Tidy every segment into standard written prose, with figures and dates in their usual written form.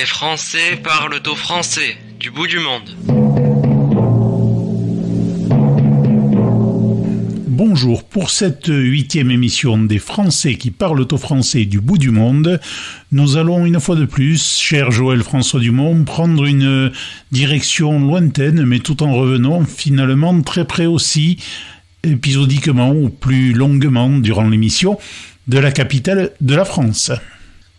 Les Français parlent aux Français du bout du monde. Bonjour, pour cette 8e émission des Français qui parlent aux Français du bout du monde, nous allons une fois de plus, cher Joël François Dumont, prendre une direction lointaine, mais tout en revenant finalement très près aussi, épisodiquement ou plus longuement durant l'émission, de la capitale de la France.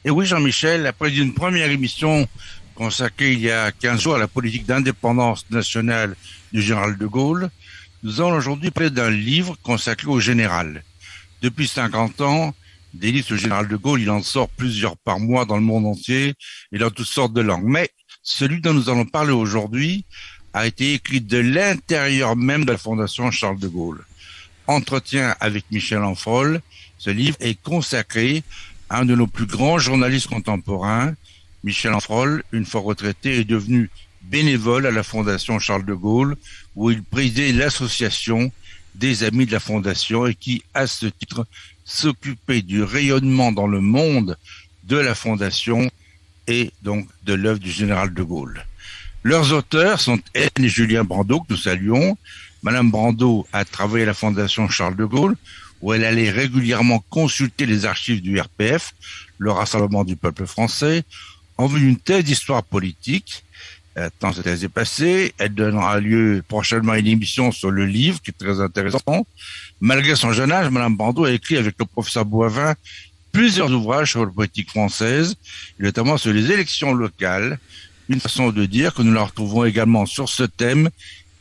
Et oui, Jean-Michel, après une première émission consacrée il y a 15 jours à la politique d'indépendance nationale du général de Gaulle, nous allons aujourd'hui parler d'un livre consacré au général. Depuis 50 ans, des livres sur le général de Gaulle, il en sort plusieurs par mois dans le monde entier et dans toutes sortes de langues. Mais celui dont nous allons parler aujourd'hui a été écrit de l'intérieur même de la Fondation Charles de Gaulle. Entretien avec Michel Ancefrol, ce livre est consacré à un de nos plus grands journalistes contemporains. Michel Ancefrol, une fois retraité, est devenu bénévole à la Fondation Charles de Gaulle, où il présidait l'association des amis de la Fondation et qui, à ce titre, s'occupait du rayonnement dans le monde de la Fondation et donc de l'œuvre du général de Gaulle. Leurs auteurs sont Hélène et Julien Brando, que nous saluons. Madame Brando a travaillé à la Fondation Charles de Gaulle, où elle allait régulièrement consulter les archives du RPF, le Rassemblement du peuple français, en vue d'une thèse d'histoire politique. Tant cette thèse est passée, elle donnera lieu prochainement à une émission sur le livre, qui est très intéressant. Malgré son jeune âge, Madame Brando a écrit avec le professeur Boivin plusieurs ouvrages sur la politique française, et notamment sur les élections locales, une façon de dire que nous la retrouvons également sur ce thème,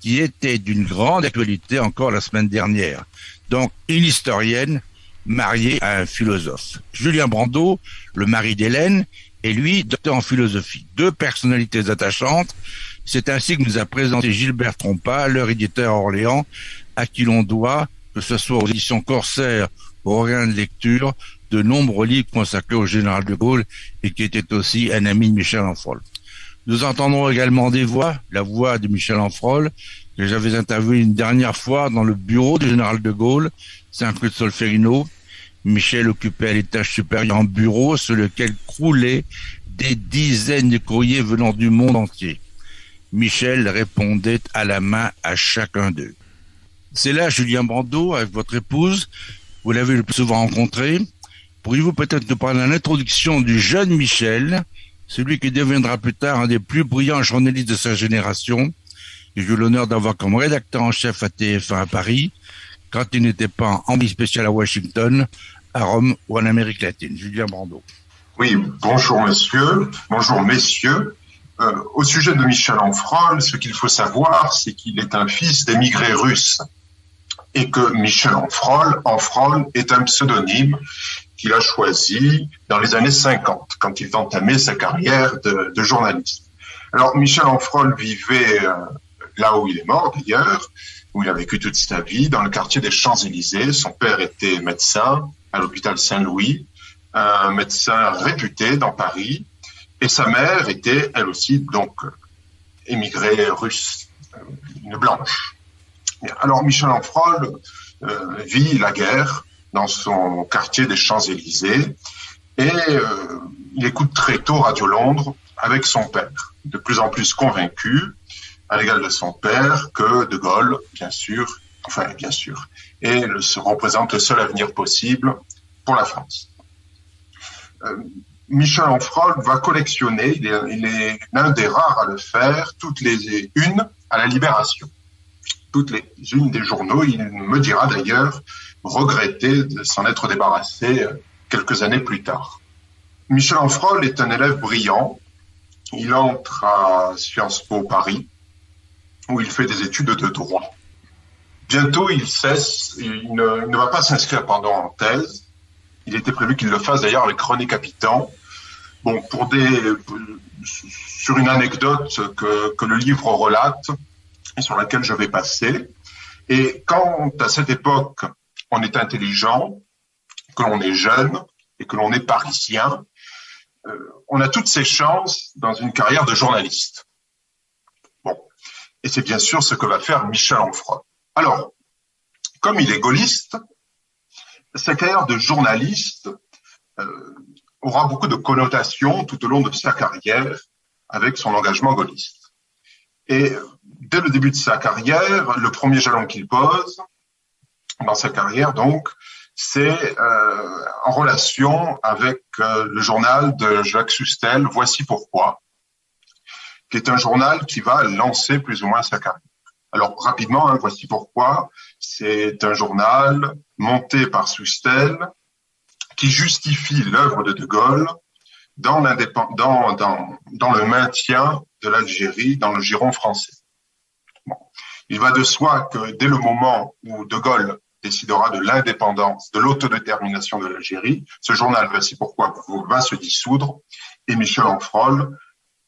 qui était d'une grande actualité encore la semaine dernière. Donc, une historienne mariée à un philosophe. Julien Brando, le mari d'Hélène, et lui, docteur en philosophie. Deux personnalités attachantes. C'est ainsi que nous a présenté Gilbert Trompa, leur éditeur à Orléans, à qui l'on doit, que ce soit aux éditions Corsair ou au Rien de lecture, de nombreux livres consacrés au général de Gaulle et qui était aussi un ami de Michel Ancefrol. Nous entendrons également des voix, la voix de Michel Ancefrol, que j'avais interviewé une dernière fois dans le bureau du général de Gaulle, Saint-Cloud-Solferino. Michel occupait à l'étage supérieur un bureau sur lequel croulaient des dizaines de courriers venant du monde entier. Michel répondait à la main à chacun d'eux. C'est là, Julien Brando, avec votre épouse, vous l'avez le plus souvent rencontré. Pourriez-vous peut-être nous parler de l'introduction du jeune Michel, celui qui deviendra plus tard un des plus brillants journalistes de sa génération, que j'ai eu l'honneur d'avoir comme rédacteur en chef à TF1 à Paris, quand il n'était pas en envoyé spécial à Washington, à Rome ou en Amérique latine. Julien Brando. Oui, bonjour monsieur, bonjour messieurs. Au sujet de Michel Ancefrol, ce qu'il faut savoir, c'est qu'il est un fils d'émigrés russes et que Michel Ancefrol est un pseudonyme qu'il a choisi dans les années 50, quand il entamait sa carrière de journaliste. Alors, Michel Ancefrol vivait là où il est mort d'ailleurs, où il a vécu toute sa vie, dans le quartier des Champs-Élysées. Son père était médecin à l'hôpital Saint-Louis, un médecin réputé dans Paris, et sa mère était, elle aussi, donc, émigrée russe, une blanche. Alors, Michel Ancefrol vit la guerre dans son quartier des Champs-Élysées, et il écoute très tôt Radio Londres avec son père, de plus en plus convaincu, à l'égal de son père, que De Gaulle, bien sûr, et représente le seul avenir possible pour la France. Michel Ancefrol va collectionner, il est l'un des rares à le faire, toutes les unes à la Libération. Toutes les unes des journaux, il me dira d'ailleurs regretter de s'en être débarrassé quelques années plus tard. Michel Ancefrol est un élève brillant. Il entre à Sciences Po Paris, où il fait des études de droit. Bientôt, il cesse, il ne va pas s'inscrire en thèse. Il était prévu qu'il le fasse d'ailleurs avec René Capitan. Bon, sur une anecdote que le livre relate et sur laquelle je vais passer. Et quand, à cette époque, on est intelligent, que l'on est jeune et que l'on est parisien, on a toutes ses chances dans une carrière de journaliste. Bon. Et c'est bien sûr ce que va faire Michel Ancefrol. Alors, comme il est gaulliste, sa carrière de journaliste aura beaucoup de connotations tout au long de sa carrière, avec son engagement gaulliste. Et dès le début de sa carrière, le premier jalon qu'il pose dans sa carrière, donc, c'est en relation avec le journal de Jacques Sustel, Voici pourquoi, qui est un journal qui va lancer plus ou moins sa carrière. Alors, rapidement, Voici pourquoi, c'est un journal monté par Sustel qui justifie l'œuvre de Gaulle dans le maintien de l'Algérie dans le giron français. Bon. Il va de soi que dès le moment où De Gaulle décidera de l'indépendance, de l'autodétermination de l'Algérie, ce journal, Voici pourquoi, va se dissoudre et Michel Onfroy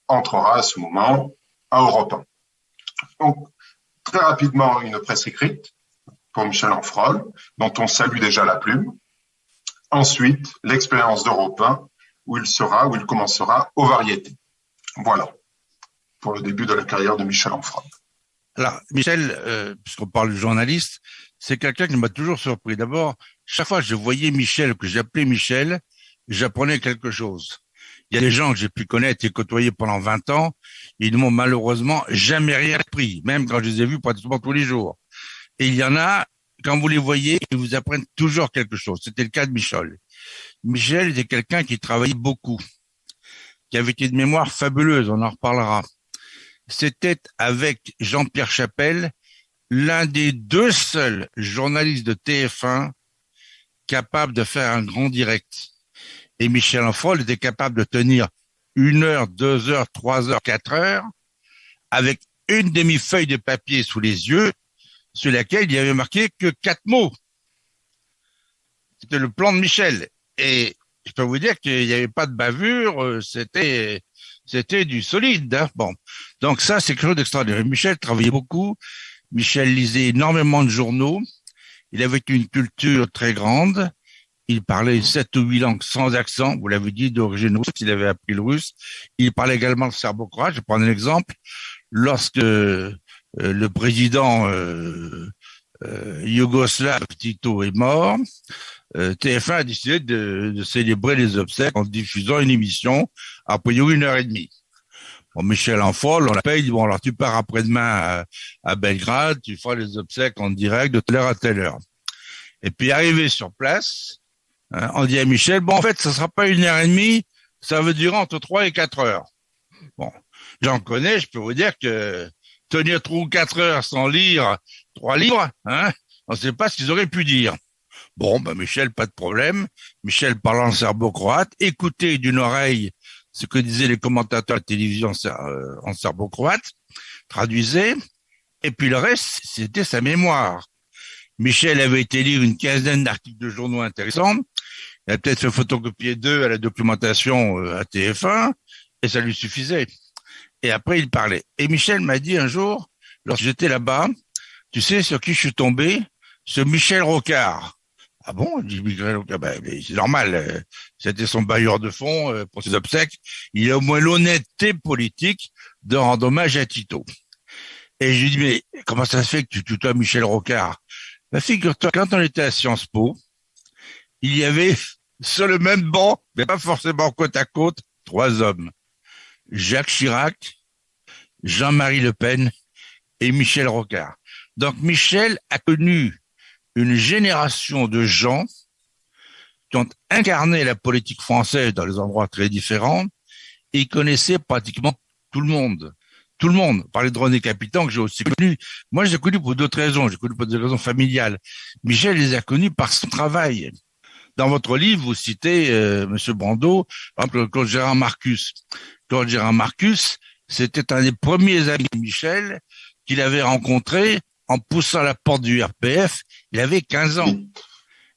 entrera à ce moment à Europe 1. Donc, très rapidement, une presse écrite pour Michel Onfroy, dont on salue déjà la plume. Ensuite, l'expérience d'Europe 1, où il commencera aux variétés. Voilà, pour le début de la carrière de Michel Onfroy. Alors, Michel, puisqu'on parle de journaliste, c'est quelqu'un qui m'a toujours surpris. D'abord, chaque fois que je voyais Michel, que j'appelais Michel, j'apprenais quelque chose. Il y a des gens que j'ai pu connaître et côtoyer pendant 20 ans, ils ne m'ont malheureusement jamais rien appris, même quand je les ai vus pratiquement tous les jours. Et il y en a, quand vous les voyez, ils vous apprennent toujours quelque chose. C'était le cas de Michel. Michel était quelqu'un qui travaillait beaucoup, qui avait une mémoire fabuleuse, on en reparlera. C'était avec Jean-Pierre Chapelle, l'un des deux seuls journalistes de TF1 capable de faire un grand direct. Et Michel Onfroy était capable de tenir 1 heure, 2 heures, 3 heures, 4 heures, avec une demi-feuille de papier sous les yeux, sur laquelle il y avait marqué que 4 mots. C'était le plan de Michel. Et je peux vous dire qu'il n'y avait pas de bavure, c'était du solide. Hein. Bon, donc ça, c'est quelque chose d'extraordinaire. Michel travaillait beaucoup. Michel lisait énormément de journaux. Il avait une culture très grande. Il parlait 7 ou 8 langues sans accent. Vous l'avez dit, d'origine russe. Il avait appris le russe. Il parlait également le serbo-croate. Je vais prendre un exemple. Lorsque le président yougoslave Tito est mort, TF1 a décidé de célébrer les obsèques en diffusant une émission à priori 1h30. Bon, Michel Onfroy, on l'appelle, il dit, bon, alors tu pars après-demain à Belgrade, tu feras les obsèques en direct de telle heure à telle heure. Et puis, arrivé sur place, on dit à Michel, bon, en fait, ça sera pas 1h30, ça veut durer entre 3 et 4 heures. Bon, j'en connais, je peux vous dire que tenir 3 ou 4 heures sans lire 3 livres, on ne sait pas ce qu'ils auraient pu dire. Bon, ben Michel, pas de problème. Michel parlant serbo-croate, écoutez d'une oreille ce que disaient les commentateurs de télévision en serbo-croate, traduisait, et puis le reste, c'était sa mémoire. Michel avait été lire une quinzaine d'articles de journaux intéressants, il a peut-être fait photocopier 2 à la documentation à TF1, et ça lui suffisait. Et après, il parlait. Et Michel m'a dit un jour, lorsque j'étais là-bas, tu sais sur qui je suis tombé? Sur Michel Rocard. Ah bon? Je dis Michel Rocard, mais c'est normal, c'était son bailleur de fonds pour ses obsèques. Il a au moins l'honnêteté politique de rendre hommage à Tito. Et je lui dis, mais comment ça se fait que tu tutoies Michel Rocard? Figure-toi, quand on était à Sciences Po, il y avait sur le même banc, mais pas forcément côte à côte, 3 hommes. Jacques Chirac, Jean-Marie Le Pen et Michel Rocard. Donc Michel a connu une génération de gens qui ont incarné la politique française dans des endroits très différents et ils connaissaient pratiquement tout le monde. Tout le monde. Parler de René Capitan, que j'ai aussi connu. Moi, je l'ai connu pour d'autres raisons. J'ai connu pour des raisons familiales. Michel les a connus par son travail. Dans votre livre, vous citez, Monsieur Brando, par exemple, Claude Gérard Marcus. Claude Gérard Marcus, c'était un des premiers amis de Michel qu'il avait rencontré en poussant la porte du RPF. Il avait 15 ans.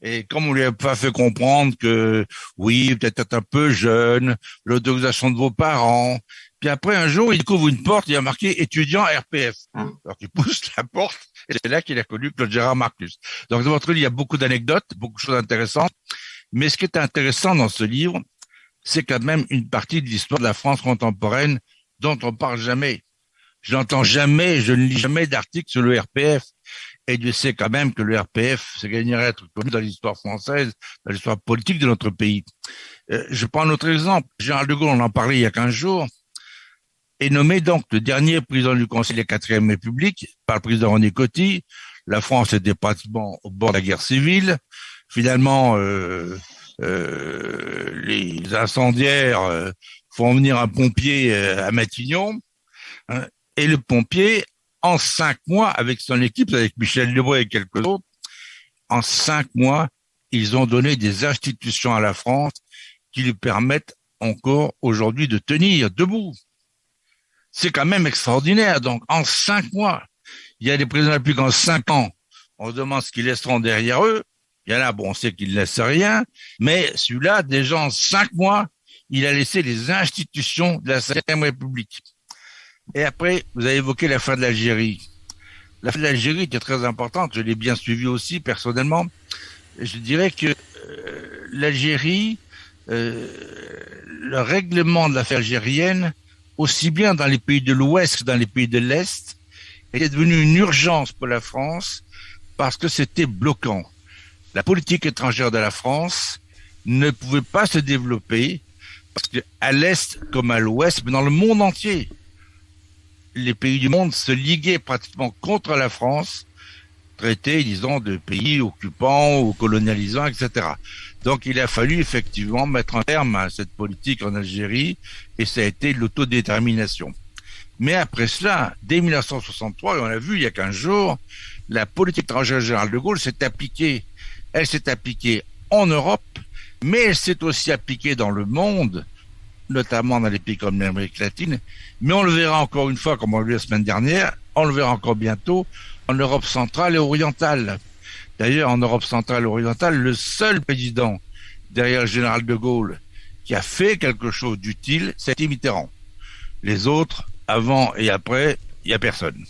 Et comme on lui a pas fait comprendre que, oui, peut-être un peu jeune, l'autorisation de vos parents. Puis après, un jour, il découvre une porte, il y a marqué étudiant RPF. Alors qu'il pousse la porte, et c'est là qu'il a connu Claude Gérard Marcus. Donc, dans votre livre, il y a beaucoup d'anecdotes, beaucoup de choses intéressantes. Mais ce qui est intéressant dans ce livre, c'est quand même une partie de l'histoire de la France contemporaine dont on parle jamais. Je n'entends jamais, je ne lis jamais d'articles sur le RPF. Et Dieu sait quand même que le RPF, c'est gagnerait à être connu dans l'histoire française, dans l'histoire politique de notre pays. Je prends un autre exemple. Général de Gaulle, on en parlait il y a 15 jours. est nommé donc le dernier président du Conseil de la 4e République par le président René Coty. La France était pratiquement au bord de la guerre civile. Finalement, les incendiaires font venir un pompier à Matignon, hein, et le pompier, en 5 mois, avec son équipe, avec Michel Debré et quelques autres, en 5 mois, ils ont donné des institutions à la France qui lui permettent encore aujourd'hui de tenir debout. C'est quand même extraordinaire. Donc, en 5 mois, il y a des présidents de la République en 5 ans. On se demande ce qu'ils laisseront derrière eux. Il y en a, bon, on sait qu'ils ne laissent rien. Mais celui-là, déjà en 5 mois, il a laissé les institutions de la 5e République. Et après, vous avez évoqué la fin de l'Algérie. La fin de l'Algérie était très importante. Je l'ai bien suivi aussi, personnellement. Je dirais que l'Algérie, le règlement de l'affaire algérienne, aussi bien dans les pays de l'Ouest que dans les pays de l'Est, était devenu une urgence pour la France parce que c'était bloquant. La politique étrangère de la France ne pouvait pas se développer parce qu'à l'Est comme à l'Ouest, mais dans le monde entier, les pays du monde se liguaient pratiquement contre la France, traités, disons, de pays occupants ou colonialisants, etc. Donc, il a fallu effectivement mettre un terme à cette politique en Algérie, et ça a été l'autodétermination. Mais après cela, dès 1963, et on l'a vu il y a 15 jours, la politique étrangère du général de Gaulle s'est appliquée. Elle s'est appliquée en Europe, mais elle s'est aussi appliquée dans le monde, notamment dans les pays comme l'Amérique latine. Mais on le verra encore une fois, comme on l'a vu la semaine dernière, on le verra encore bientôt, en Europe centrale et orientale. D'ailleurs, en Europe centrale et orientale, le seul président derrière le général de Gaulle qui a fait quelque chose d'utile, c'était Mitterrand. Les autres, avant et après, il n'y a personne.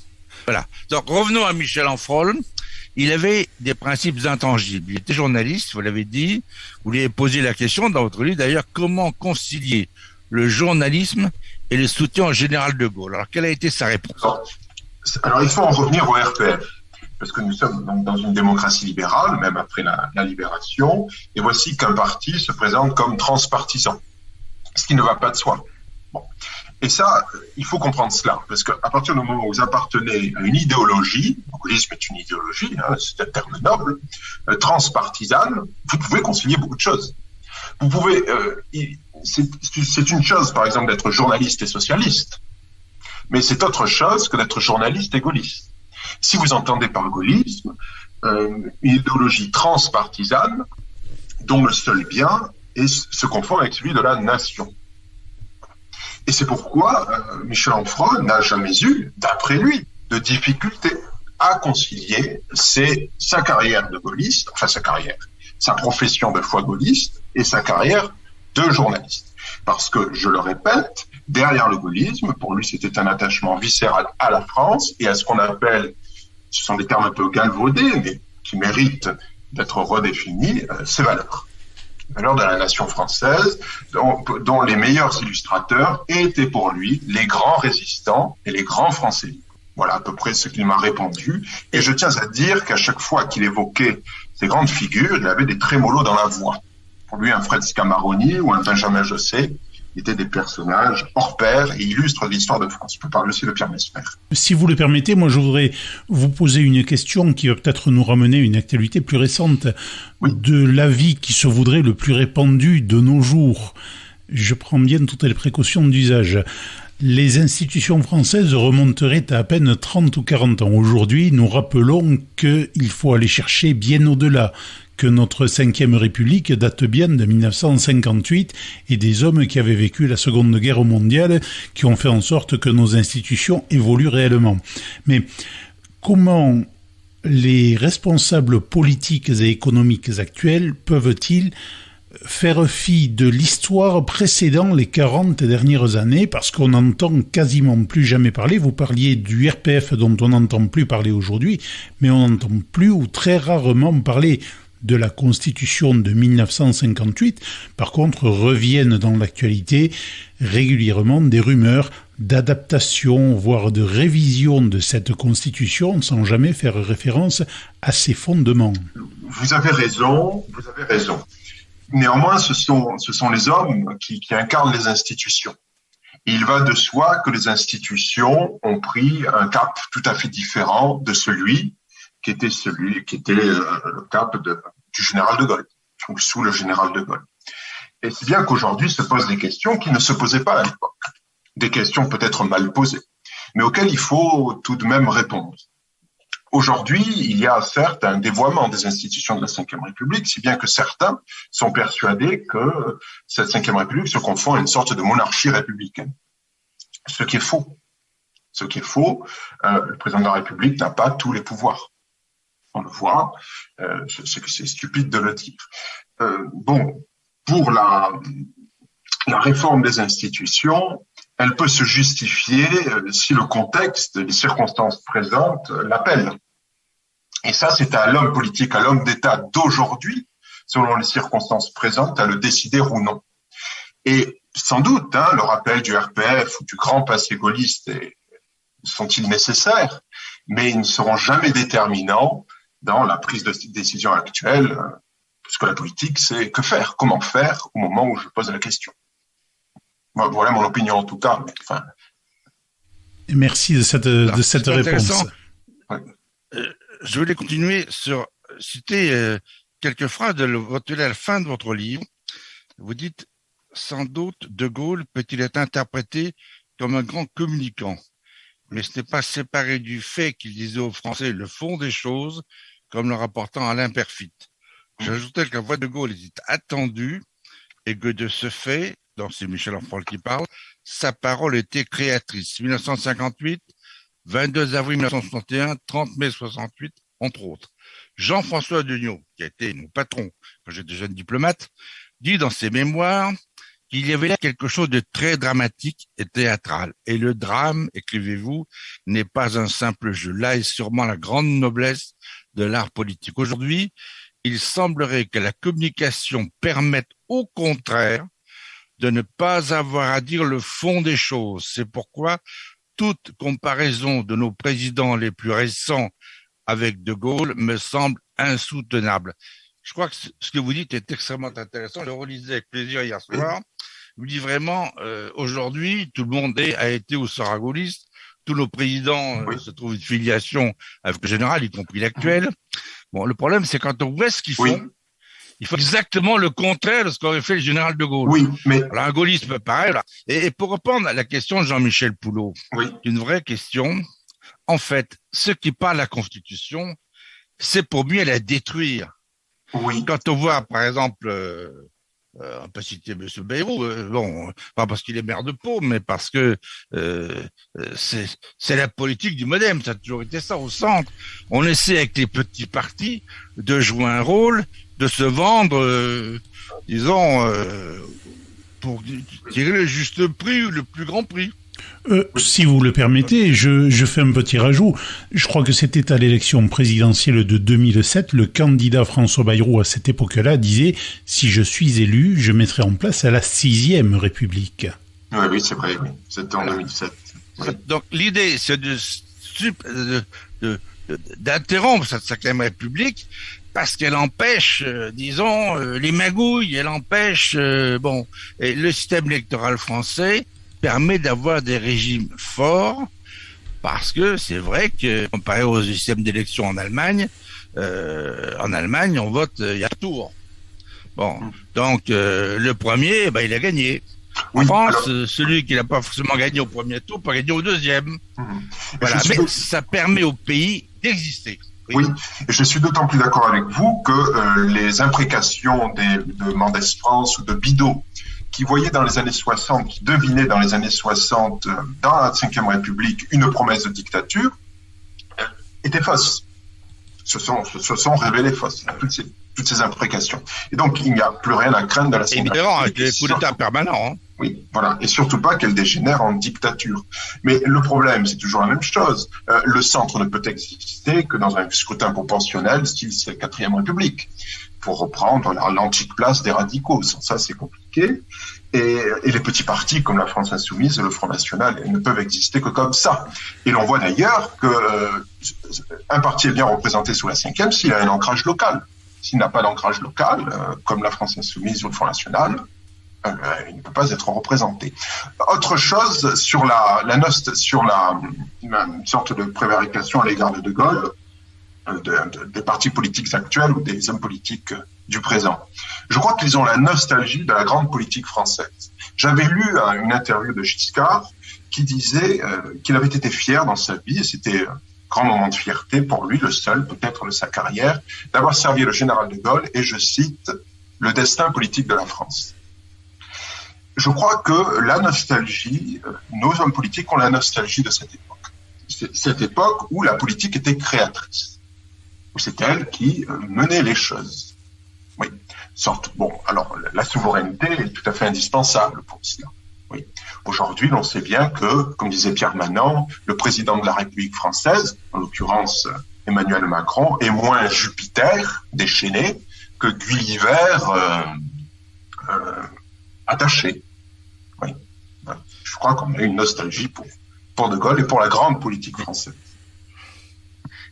Voilà. Donc, revenons à Michel Onfroy. Il avait des principes intangibles. Il était journaliste, vous l'avez dit. Vous lui avez posé la question dans votre livre, d'ailleurs, comment concilier le journalisme et le soutien au général de Gaulle. Alors, quelle a été sa réponse? Alors, il faut en revenir au RPF, parce que nous sommes donc dans une démocratie libérale, même après la libération, et voici qu'un parti se présente comme transpartisan, ce qui ne va pas de soi. Bon. Et ça, il faut comprendre cela, parce qu'à partir du moment où vous appartenez à une idéologie, le gaullisme est une idéologie, hein, c'est un terme noble, transpartisane, vous pouvez concilier beaucoup de choses. Vous pouvez, c'est une chose, par exemple, d'être journaliste et socialiste, mais c'est autre chose que d'être journaliste et gaulliste. Si vous entendez par gaullisme une idéologie transpartisane dont le seul bien se confond avec celui de la nation. Et c'est pourquoi Michel Onfroy n'a jamais eu, d'après lui, de difficulté à concilier sa carrière de gaulliste, enfin sa profession de foi gaulliste et sa carrière de journaliste. Parce que, je le répète, derrière le gaullisme, pour lui, c'était un attachement viscéral à la France et à ce qu'on appelle, ce sont des termes un peu galvaudés, mais qui méritent d'être redéfinis, ses valeurs. Les valeurs de la nation française, dont les meilleurs illustrateurs étaient pour lui les grands résistants et les grands Français. Voilà à peu près ce qu'il m'a répondu. Et je tiens à dire qu'à chaque fois qu'il évoquait ces grandes figures, il avait des trémolos dans la voix. Pour lui, un Fred Scamaroni ou un Benjamin Josset étaient des personnages hors pair et illustrent l'histoire de France. Je peux parler aussi de Pierre Mesmer. Si vous le permettez, moi je voudrais vous poser une question qui va peut-être nous ramener à une actualité plus récente, oui, de l'avis qui se voudrait le plus répandu de nos jours. Je prends bien toutes les précautions d'usage. Les institutions françaises remonteraient à peine 30 ou 40 ans. Aujourd'hui, nous rappelons qu'il faut aller chercher bien au-delà, que notre 5e République date bien de 1958 et des hommes qui avaient vécu la Seconde Guerre mondiale qui ont fait en sorte que nos institutions évoluent réellement. Mais comment les responsables politiques et économiques actuels peuvent-ils faire fi de l'histoire précédant les 40 dernières années, parce qu'on n'entend quasiment plus jamais parler. Vous parliez du RPF dont on n'entend plus parler aujourd'hui, mais on n'entend plus ou très rarement parler de la Constitution de 1958. Par contre, reviennent dans l'actualité régulièrement des rumeurs d'adaptation, voire de révision de cette Constitution, sans jamais faire référence à ses fondements. Vous avez raison. Néanmoins, ce sont les hommes qui incarnent les institutions. Il va de soi que les institutions ont pris un cap tout à fait différent de celui qui était le cap du général de Gaulle, ou sous le général de Gaulle. Et c'est bien qu'aujourd'hui se posent des questions qui ne se posaient pas à l'époque. Des questions peut-être mal posées, mais auxquelles il faut tout de même répondre. Aujourd'hui, il y a certes un dévoiement des institutions de la Ve République, si bien que certains sont persuadés que cette Ve République se confond à une sorte de monarchie républicaine. Ce qui est faux. Le président de la République n'a pas tous les pouvoirs. On le voit, c'est stupide de le dire. Pour la réforme des institutions, elle peut se justifier si le contexte, les circonstances présentes l'appellent. Et ça, c'est à l'homme politique, à l'homme d'État d'aujourd'hui, selon les circonstances présentes, à le décider ou non. Et sans doute, le rappel du RPF ou du grand passé gaulliste sont-ils nécessaires, mais ils ne seront jamais déterminants dans la prise de décision actuelle, parce que la politique, c'est que faire, comment faire au moment où je pose la question. Voilà mon opinion en tout cas. Merci de cette réponse. Je voulais continuer sur citer quelques phrases de votre à la fin de votre livre. Vous dites « Sans doute, De Gaulle peut-il être interprété comme un grand communicant, mais ce n'est pas séparé du fait qu'il disait aux Français le fond des choses, comme le rapportant Alain Perfit. J'ajoutais que la voix de Gaulle était attendue et que de ce fait, donc c'est Michel Onfroy qui parle, sa parole était créatrice. 1958, 22 avril 1961, 30 mai 68, entre autres. Jean-François Degnaud, qui a été mon patron quand j'étais jeune diplomate, dit dans ses mémoires qu'il y avait là quelque chose de très dramatique et théâtral. Et le drame, écrivez-vous, n'est pas un simple jeu. Là est sûrement la grande noblesse de l'art politique. Aujourd'hui, il semblerait que la communication permette au contraire de ne pas avoir à dire le fond des choses. C'est pourquoi toute comparaison de nos présidents les plus récents avec De Gaulle me semble insoutenable. Je crois que ce que vous dites est extrêmement intéressant. Je le relisais avec plaisir hier soir. Vous dites vraiment, aujourd'hui, tout le monde a été ou sera gaulliste. Tous nos présidents se trouvent une filiation avec le général, y compris l'actuel. Bon, le problème, c'est quand on voit ce qu'ils font, il faut exactement le contraire de ce qu'aurait fait le général de Gaulle. Oui, mais... Alors, un gaulliste peut pareil. Et pour répondre à la question de Jean-Michel Poulot, une vraie question, en fait, ceux qui parlent de la Constitution, c'est pour mieux la détruire. Oui. Quand on voit, par exemple, on peut citer M. Bayrou, pas parce qu'il est maire de Pau, mais parce que c'est la politique du MoDem, ça a toujours été ça au centre. On essaie avec les petits partis de jouer un rôle, de se vendre, pour tirer le juste prix ou le plus grand prix. Si vous le permettez, je fais un petit rajout. Je crois que c'était à l'élection présidentielle de 2007, le candidat François Bayrou à cette époque-là disait « Si je suis élu, je mettrai en place la 6e République ». Oui, c'est vrai, oui. C'était en 2007. Oui. Donc l'idée, c'est d'interrompre cette 5e République parce qu'elle empêche, les magouilles, elle empêche, et le système électoral français permet d'avoir des régimes forts, parce que c'est vrai que, comparé au système d'élection en Allemagne, on vote, il y a tour. Bon, donc le premier, il a gagné. En France, celui qui n'a pas forcément gagné au premier tour peut gagner au deuxième. Voilà, mais ça permet au pays d'exister. Oui, et je suis d'autant plus d'accord avec vous que les imprécations de Mendès France ou de Bidault, qui voyaient dans les années 60, qui devinaient dans les années 60, dans la Ve République, une promesse de dictature, étaient fausses. Se sont révélées fausses, toutes ces imprécations. Et donc, il n'y a plus rien à craindre de la Ve République. Évidemment, avec les coups d'État permanents. Oui, voilà. Et surtout pas qu'elle dégénère en dictature. Mais le problème, c'est toujours la même chose. Le centre ne peut exister que dans un scrutin proportionnel, style c'est la 4e République, pour reprendre l'antique place des radicaux. Sans ça, c'est compliqué. Et les petits partis comme la France Insoumise et le Front National ne peuvent exister que comme ça. Et l'on voit d'ailleurs que un parti est bien représenté sous la 5e s'il a un ancrage local. S'il n'a pas d'ancrage local, comme la France Insoumise ou le Front National, Il ne peut pas être représenté. Autre chose sur une sorte de prévarication à l'égard de De Gaulle, des partis politiques actuels ou des hommes politiques du présent. Je crois qu'ils ont la nostalgie de la grande politique française. J'avais lu une interview de Giscard qui disait qu'il avait été fier dans sa vie, et c'était un grand moment de fierté pour lui, le seul peut-être de sa carrière, d'avoir servi le général de Gaulle, et je cite, le destin politique de la France. Je crois que la nostalgie, nos hommes politiques ont la nostalgie de cette époque. Cette époque où la politique était créatrice, où c'est elle qui menait les choses. Oui. Alors, la souveraineté est tout à fait indispensable pour cela. Oui. Aujourd'hui, l'on sait bien que, comme disait Pierre Manant, le président de la République française, en l'occurrence Emmanuel Macron, est moins Jupiter déchaîné que Gulliver attaché. Oui. Je crois qu'on a une nostalgie pour De Gaulle et pour la grande politique française.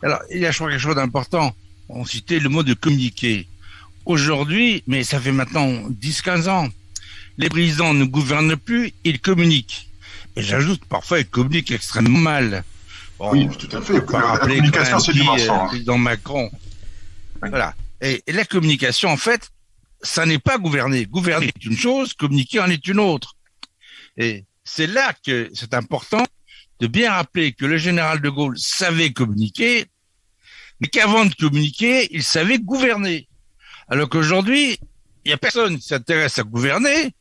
Alors, il y a, je crois, quelque chose d'important. On citait le mot de communiquer. Aujourd'hui, mais ça fait maintenant 10-15 ans, les présidents ne gouvernent plus, ils communiquent. Et j'ajoute, parfois, ils communiquent extrêmement mal. Bon, oui, tout à fait. La communication, c'est du mensonge. Président Macron. Oui. Voilà. Et la communication, en fait, ça n'est pas gouverner. Gouverner est une chose, communiquer en est une autre. Et c'est là que c'est important de bien rappeler que le général de Gaulle savait communiquer, mais qu'avant de communiquer, il savait gouverner. Alors qu'aujourd'hui, il n'y a personne qui s'intéresse à gouverner.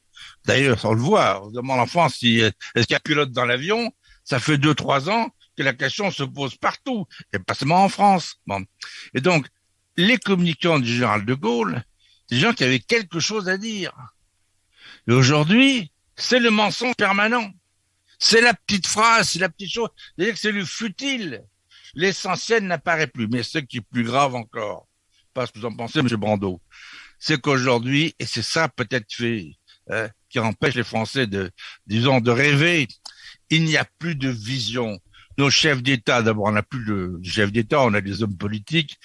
D'ailleurs, on le voit, on demande en France si est-ce qu'il y a pilote dans l'avion. Ça fait 2-3 ans que la question se pose partout, et pas seulement en France. Bon. Et donc, les communicants du général de Gaulle, des gens qui avaient quelque chose à dire. Et aujourd'hui, c'est le mensonge permanent. C'est la petite phrase, c'est la petite chose. C'est-à-dire que c'est le futile. L'essentiel n'apparaît plus. Mais ce qui est plus grave encore, pas ce que vous en pensez, M. Brando, c'est qu'aujourd'hui, et c'est ça peut-être qui empêche les Français de rêver, il n'y a plus de vision. Nos chefs d'État, d'abord, on n'a plus de chefs d'État, on a des hommes politiques.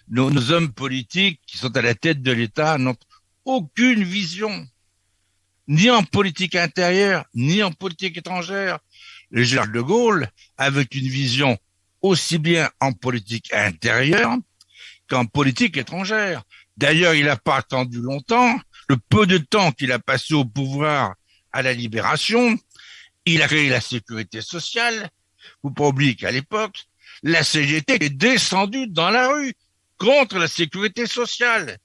Nos hommes politiques qui sont à la tête de l'État n'ont aucune vision, ni en politique intérieure, ni en politique étrangère. Le général de Gaulle avait une vision aussi bien en politique intérieure qu'en politique étrangère. D'ailleurs, il n'a pas attendu longtemps. Le peu de temps qu'il a passé au pouvoir à la Libération, il a créé la sécurité sociale. Faut pas oublier qu'à l'époque, la CGT est descendue dans la rue contre la sécurité sociale.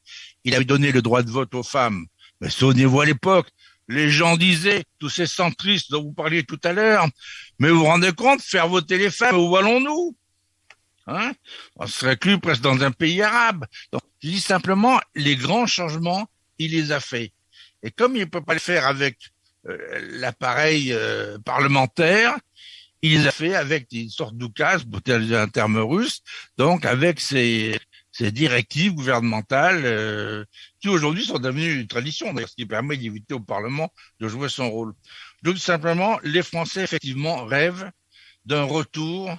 Il avait donné le droit de vote aux femmes. Mais souvenez-vous à l'époque, les gens disaient, tous ces centristes dont vous parliez tout à l'heure, mais vous vous rendez compte, faire voter les femmes, où allons-nous? On serait cru presque dans un pays arabe. Donc, je dis simplement, les grands changements, il les a faits. Et comme il ne peut pas le faire avec l'appareil parlementaire, il les a fait avec une sorte d'oukaz, pour utiliser un terme russe, donc avec ces directives gouvernementales qui aujourd'hui sont devenues une tradition, d'ailleurs, ce qui permet d'éviter au Parlement de jouer son rôle. Donc simplement, les Français effectivement rêvent d'un retour,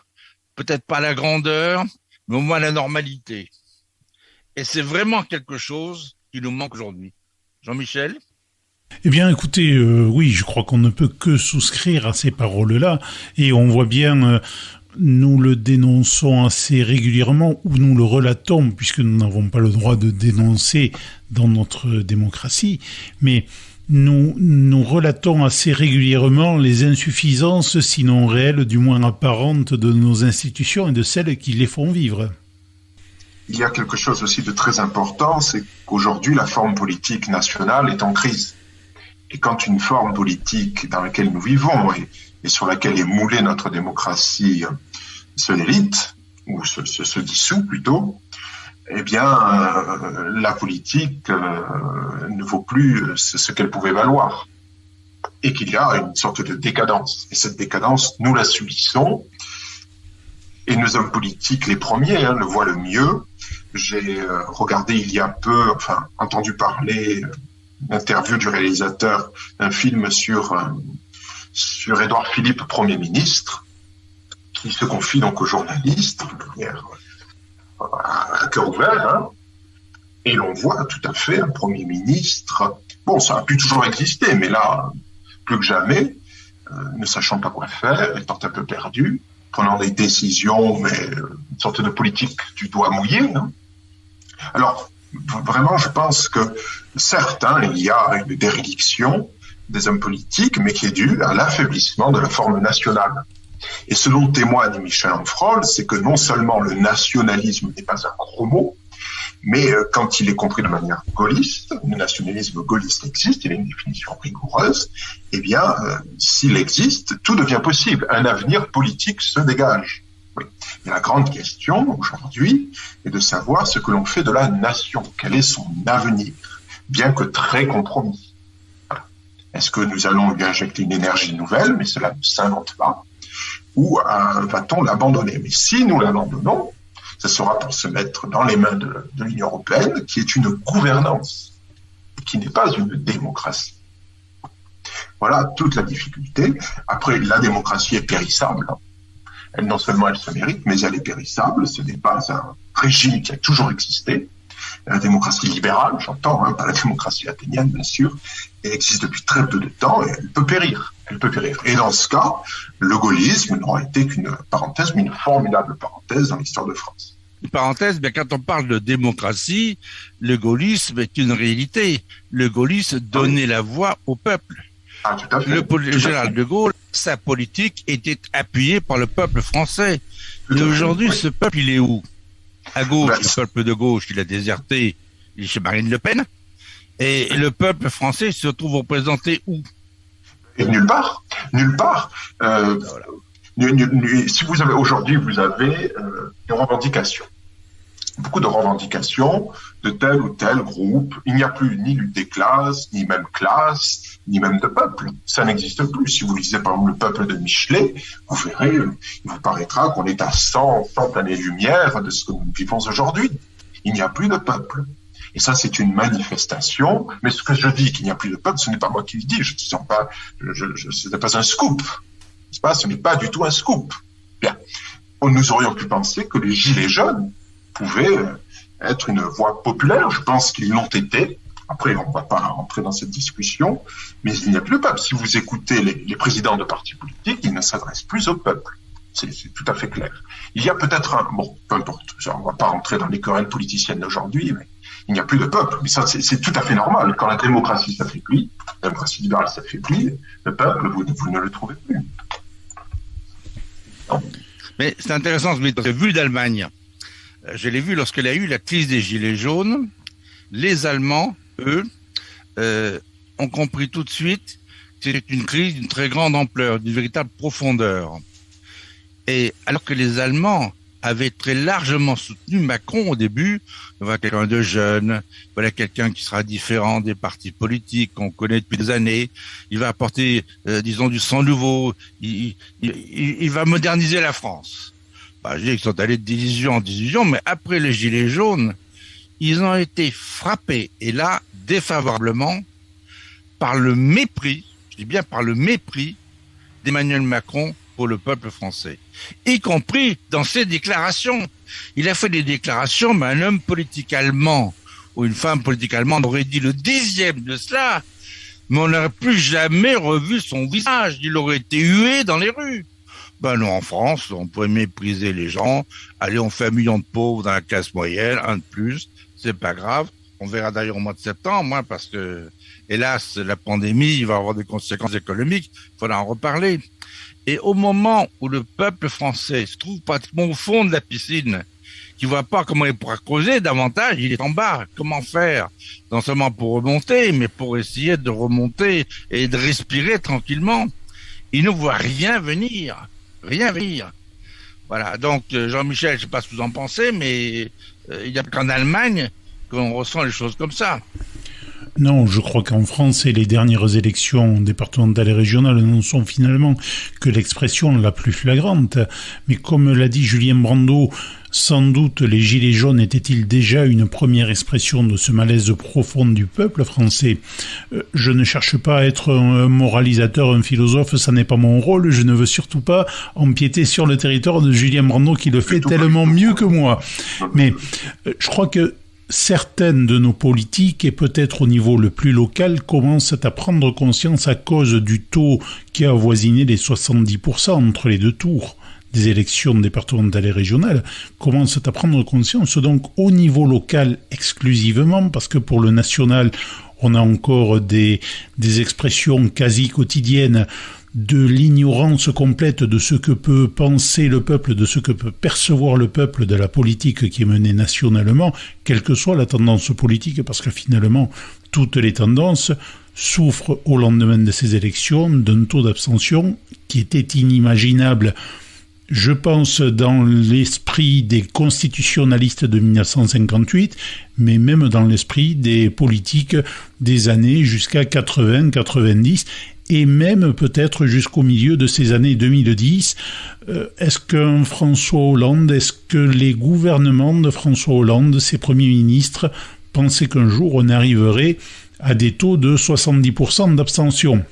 peut-être pas à la grandeur, mais au moins à la normalité. Et c'est vraiment quelque chose qui nous manque aujourd'hui. Jean-Michel ? Eh bien, écoutez, oui, je crois qu'on ne peut que souscrire à ces paroles-là, et on voit bien, nous le dénonçons assez régulièrement, ou nous le relatons, puisque nous n'avons pas le droit de dénoncer dans notre démocratie, mais nous relatons assez régulièrement les insuffisances, sinon réelles, du moins apparentes, de nos institutions et de celles qui les font vivre. Il y a quelque chose aussi de très important, c'est qu'aujourd'hui, la forme politique nationale est en crise. Et quand une forme politique dans laquelle nous vivons et sur laquelle est moulée notre démocratie se délite, ou se dissout plutôt, eh bien, la politique ne vaut plus ce qu'elle pouvait valoir. Et qu'il y a une sorte de décadence. Et cette décadence, nous la subissons. Et nos hommes politiques, les premiers, le voient le mieux. J'ai regardé il y a peu, entendu parler l'interview du réalisateur d'un film sur Édouard Philippe, Premier ministre, qui se confie donc aux journalistes, de manière à cœur ouvert, Et l'on voit tout à fait un Premier ministre, bon, ça a pu toujours exister, mais là, plus que jamais, ne sachant pas quoi faire, étant un peu perdu, prenant des décisions, mais une sorte de politique du doigt mouillé. Hein. Alors, vraiment, je pense que, certes, il y a une déréliction des hommes politiques, mais qui est due à l'affaiblissement de la forme nationale. Et ce dont témoigne Michel Onfroy, c'est que non seulement le nationalisme n'est pas un gros mot, mais quand il est compris de manière gaulliste, le nationalisme gaulliste existe, il a une définition rigoureuse, eh bien, s'il existe, tout devient possible. Un avenir politique se dégage. Oui. Et la grande question, aujourd'hui, est de savoir ce que l'on fait de la nation. Quel est son avenir, bien que très compromis. Voilà. Est-ce que nous allons lui injecter une énergie nouvelle, mais cela ne s'invente pas, ou va-t-on l'abandonner? Mais si nous l'abandonnons, ce sera pour se mettre dans les mains de l'Union européenne, qui est une gouvernance, qui n'est pas une démocratie. Voilà toute la difficulté. Après, la démocratie est périssable. Elle, non seulement elle se mérite, mais elle est périssable. Ce n'est pas un régime qui a toujours existé. La démocratie libérale, j'entends, pas la démocratie athénienne, bien sûr, elle existe depuis très peu de temps et elle peut périr. Elle peut périr. Et dans ce cas, le gaullisme n'aura été qu'une parenthèse, mais une formidable parenthèse dans l'histoire de France. Une parenthèse, bien quand on parle de démocratie, le gaullisme est une réalité. Le gaullisme donnait la voix au peuple. Ah, tout à fait. Le général de Gaulle, sa politique était appuyée par le peuple français. Et aujourd'hui, oui. Ce peuple, il est où? À gauche, le peuple de gauche, il a déserté, il est chez Marine Le Pen. Et le peuple français se trouve représenté où? Et nulle part. Nulle part. Voilà. Si vous avez aujourd'hui, vous avez des revendications. Beaucoup de revendications de tel ou tel groupe. Il n'y a plus ni lutte des classes, ni même classe, ni même de peuple. Ça n'existe plus. Si vous lisez par exemple le peuple de Michelet, vous verrez, il vous paraîtra qu'on est à 100 années-lumière de ce que nous vivons aujourd'hui. Il n'y a plus de peuple. Et ça, c'est une manifestation. Mais ce que je dis qu'il n'y a plus de peuple, ce n'est pas moi qui le dis. Ce n'est pas un scoop. Ce n'est pas du tout un scoop. Bien. Nous aurions pu penser que les Gilets jaunes pouvaient être une voix populaire. Je pense qu'ils l'ont été. Après, on ne va pas rentrer dans cette discussion. Mais il n'y a plus de peuple. Si vous écoutez les présidents de partis politiques, ils ne s'adressent plus au peuple. C'est tout à fait clair. Il y a peut-être bon, peu importe. On ne va pas rentrer dans les querelles politiciennes d'aujourd'hui, mais il n'y a plus de peuple. Mais ça, c'est tout à fait normal. Quand la démocratie s'affaiblit, la démocratie libérale s'affaiblit, le peuple, vous ne le trouvez plus. Non. Mais c'est intéressant, parce que vu d'Allemagne, je l'ai vu lorsqu'il y a eu la crise des Gilets jaunes, les Allemands, eux, ont compris tout de suite que c'était une crise d'une très grande ampleur, d'une véritable profondeur. Et alors que les Allemands avaient très largement soutenu Macron au début, voilà quelqu'un de jeune, voilà quelqu'un qui sera différent des partis politiques qu'on connaît depuis des années, il va apporter, disons, du sang nouveau, il va moderniser la France. Je dis qu'ils sont allés de division en division, mais après les Gilets jaunes, ils ont été frappés, et là, défavorablement, par le mépris, je dis bien par le mépris d'Emmanuel Macron pour le peuple français, y compris dans ses déclarations. Il a fait des déclarations, mais un homme politique allemand ou une femme politique allemande aurait dit le dixième de cela, mais on n'aurait plus jamais revu son visage. Il aurait été hué dans les rues. Non, en France, on pouvait mépriser les gens. Allez, on fait 1 million de pauvres dans la classe moyenne, un de plus, c'est pas grave. On verra d'ailleurs au mois de septembre, parce que, hélas, la pandémie, il va avoir des conséquences économiques. Il faudra en reparler. Et au moment où le peuple français se trouve pratiquement au fond de la piscine, qui voit pas comment il pourra creuser davantage, il est en bas. Comment faire? Non seulement pour remonter, mais pour essayer de remonter et de respirer tranquillement. Il ne voit rien venir. Rien venir. Voilà. Donc, Jean-Michel, je sais pas ce que vous en pensez, mais il n'y a qu'en Allemagne qu'on ressent les choses comme ça. Non, je crois qu'en France, les dernières élections départementales et régionales n'en sont finalement que l'expression la plus flagrante. Mais comme l'a dit Julien Brando, sans doute les Gilets jaunes étaient-ils déjà une première expression de ce malaise profond du peuple français. Je ne cherche pas à être un moralisateur, un philosophe, ça n'est pas mon rôle. Je ne veux surtout pas empiéter sur le territoire de Julien Brando qui le fait tellement mieux que moi. Mais je crois que certaines de nos politiques, et peut-être au niveau le plus local, commencent à prendre conscience à cause du taux qui a avoisiné les 70% entre les deux tours des élections départementales et régionales, commencent à prendre conscience donc au niveau local exclusivement, parce que pour le national, on a encore des expressions quasi quotidiennes de l'ignorance complète de ce que peut penser le peuple, de ce que peut percevoir le peuple de la politique qui est menée nationalement, quelle que soit la tendance politique, parce que finalement, toutes les tendances souffrent au lendemain de ces élections d'un taux d'abstention qui était inimaginable. Je pense dans l'esprit des constitutionnalistes de 1958, mais même dans l'esprit des politiques des années jusqu'à 80, 90, et même peut-être jusqu'au milieu de ces années 2010. Est-ce qu'un François Hollande, est-ce que les gouvernements de François Hollande, ses premiers ministres, pensaient qu'un jour on arriverait à des taux de 70% d'abstention ?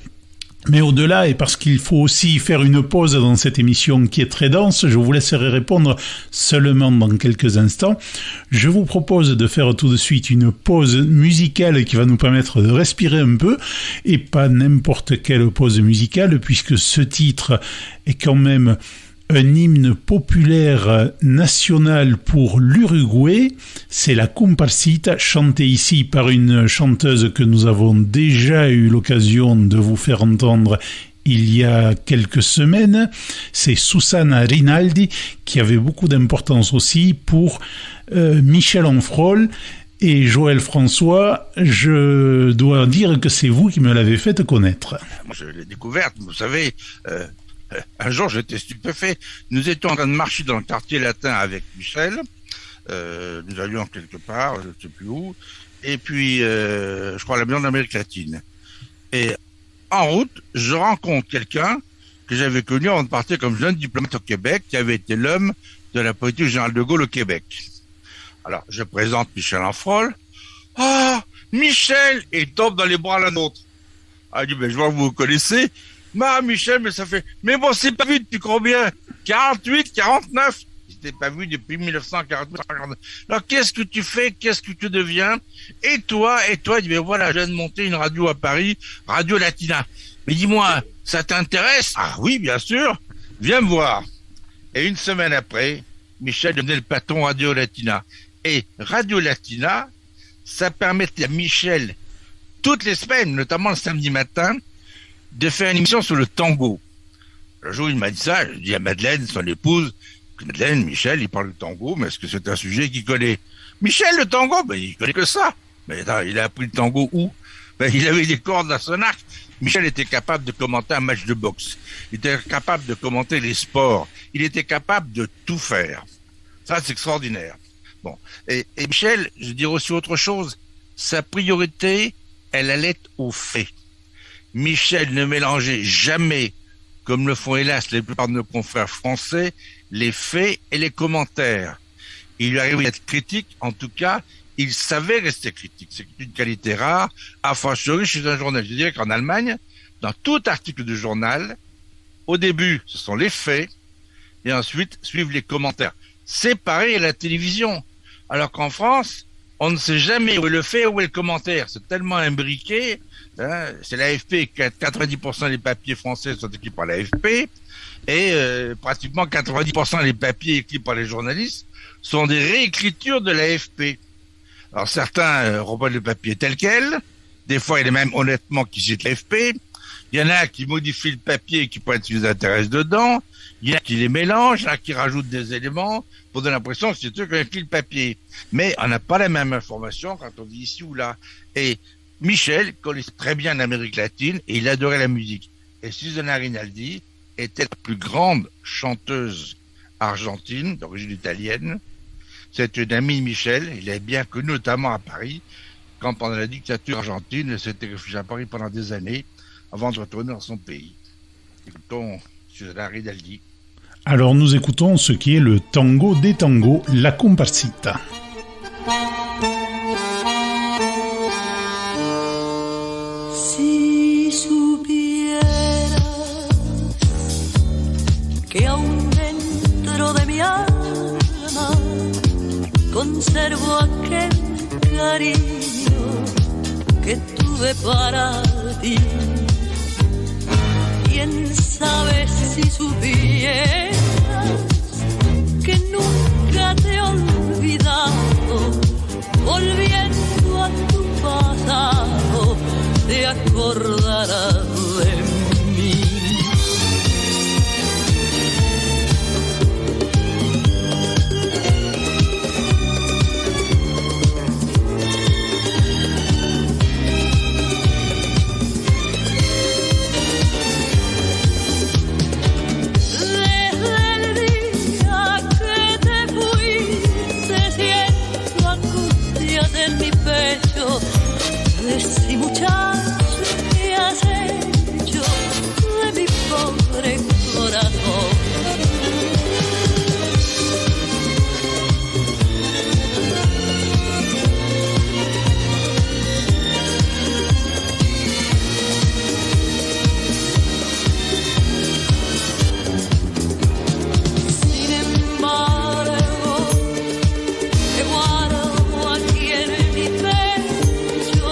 Mais au-delà, et parce qu'il faut aussi faire une pause dans cette émission qui est très dense, je vous laisserai répondre seulement dans quelques instants. Je vous propose de faire tout de suite une pause musicale qui va nous permettre de respirer un peu, et pas n'importe quelle pause musicale, puisque ce titre est quand même un hymne populaire national pour l'Uruguay. C'est la Comparsita, chantée ici par une chanteuse que nous avons déjà eu l'occasion de vous faire entendre il y a quelques semaines. C'est Susana Rinaldi, qui avait beaucoup d'importance aussi pour Michel Onfroy. Et Joël François, je dois dire que c'est vous qui me l'avez fait connaître. Moi, je l'ai découverte, vous savez... un jour, j'étais stupéfait. Nous étions en train de marcher dans le quartier latin avec Michel. Nous allions quelque part, je ne sais plus où. Et puis, je crois à la maison d'Amérique latine. Et en route, je rencontre quelqu'un que j'avais connu avant de partir comme jeune diplomate au Québec, qui avait été l'homme de la politique du général de Gaulle au Québec. Alors, je présente Michel Onfroy. « Ah, Michel !» Et il tombe dans les bras l'un autre. Ah, il dit, je vois que vous vous connaissez. Michel, mais ça fait... Mais bon, c'est pas vu depuis combien? 48, 49? C'était pas vu depuis 1948, 49. Alors, qu'est-ce que tu fais? Qu'est-ce que tu deviens? Et toi, il dit, mais voilà, je viens de monter une radio à Paris, Radio Latina. Mais dis-moi, ça t'intéresse? Ah oui, bien sûr. Viens me voir. Et une semaine après, Michel devenait le patron Radio Latina. Et Radio Latina, ça permettait à Michel, toutes les semaines, notamment le samedi matin, de faire une émission sur le tango. Le jour où il m'a dit ça, je dis à Madeleine, son épouse, Madeleine, Michel, il parle du tango, mais est-ce que c'est un sujet qu'il connaît? Michel, le tango, il connaît que ça. Mais attends, il a appris le tango où? Il avait des cordes à son arc. Michel était capable de commenter un match de boxe. Il était capable de commenter les sports. Il était capable de tout faire. Ça, c'est extraordinaire. Bon. Et Michel, je dirais aussi autre chose. Sa priorité, elle allait aux faits. Michel ne mélangeait jamais, comme le font hélas la plupart de nos confrères français, les faits et les commentaires. Il lui arrivait d'être critique, en tout cas, il savait rester critique. C'est une qualité rare, a fortiori chez un journaliste. Je dirais qu'en Allemagne, dans tout article de journal, au début, ce sont les faits, et ensuite suivent les commentaires. C'est pareil à la télévision. Alors qu'en France, on ne sait jamais où est le fait, où est le commentaire. C'est tellement imbriqué. C'est l'AFP, 90% des papiers français sont écrits par l'AFP, et pratiquement 90% des papiers écrits par les journalistes sont des réécritures de l'AFP. Alors certains reprennent le papier tel quel, des fois il y en a même honnêtement qui citent l'AFP, il y en a qui modifient le papier et qui pointent ce qui les intéresse dedans, il y en a qui les mélangent, il y en a qui rajoutent des éléments pour donner l'impression que c'est eux qui ont écrit le papier. Mais on n'a pas la même information quand on dit ici ou là. Et Michel connaissait très bien l'Amérique latine et il adorait la musique. Et Susana Rinaldi était la plus grande chanteuse argentine, d'origine italienne. C'est une amie de Michel, il est bien connu notamment à Paris, quand pendant la dictature argentine, elle s'était réfugiée à Paris pendant des années, avant de retourner dans son pays. Écoutons Susana Rinaldi. Alors nous écoutons ce qui est le tango des tangos, la Comparsita. Si supieras que aún dentro de mi alma conservo aquel cariño que tuve para ti. Quién sabe si supieras que nunca te he olvidado. Volviendo a tu pasado, te acordarás de mí. Si muchacho, ¿qué has hecho de mi pobre corazón? Sin embargo, te guardo aquí en mi pecho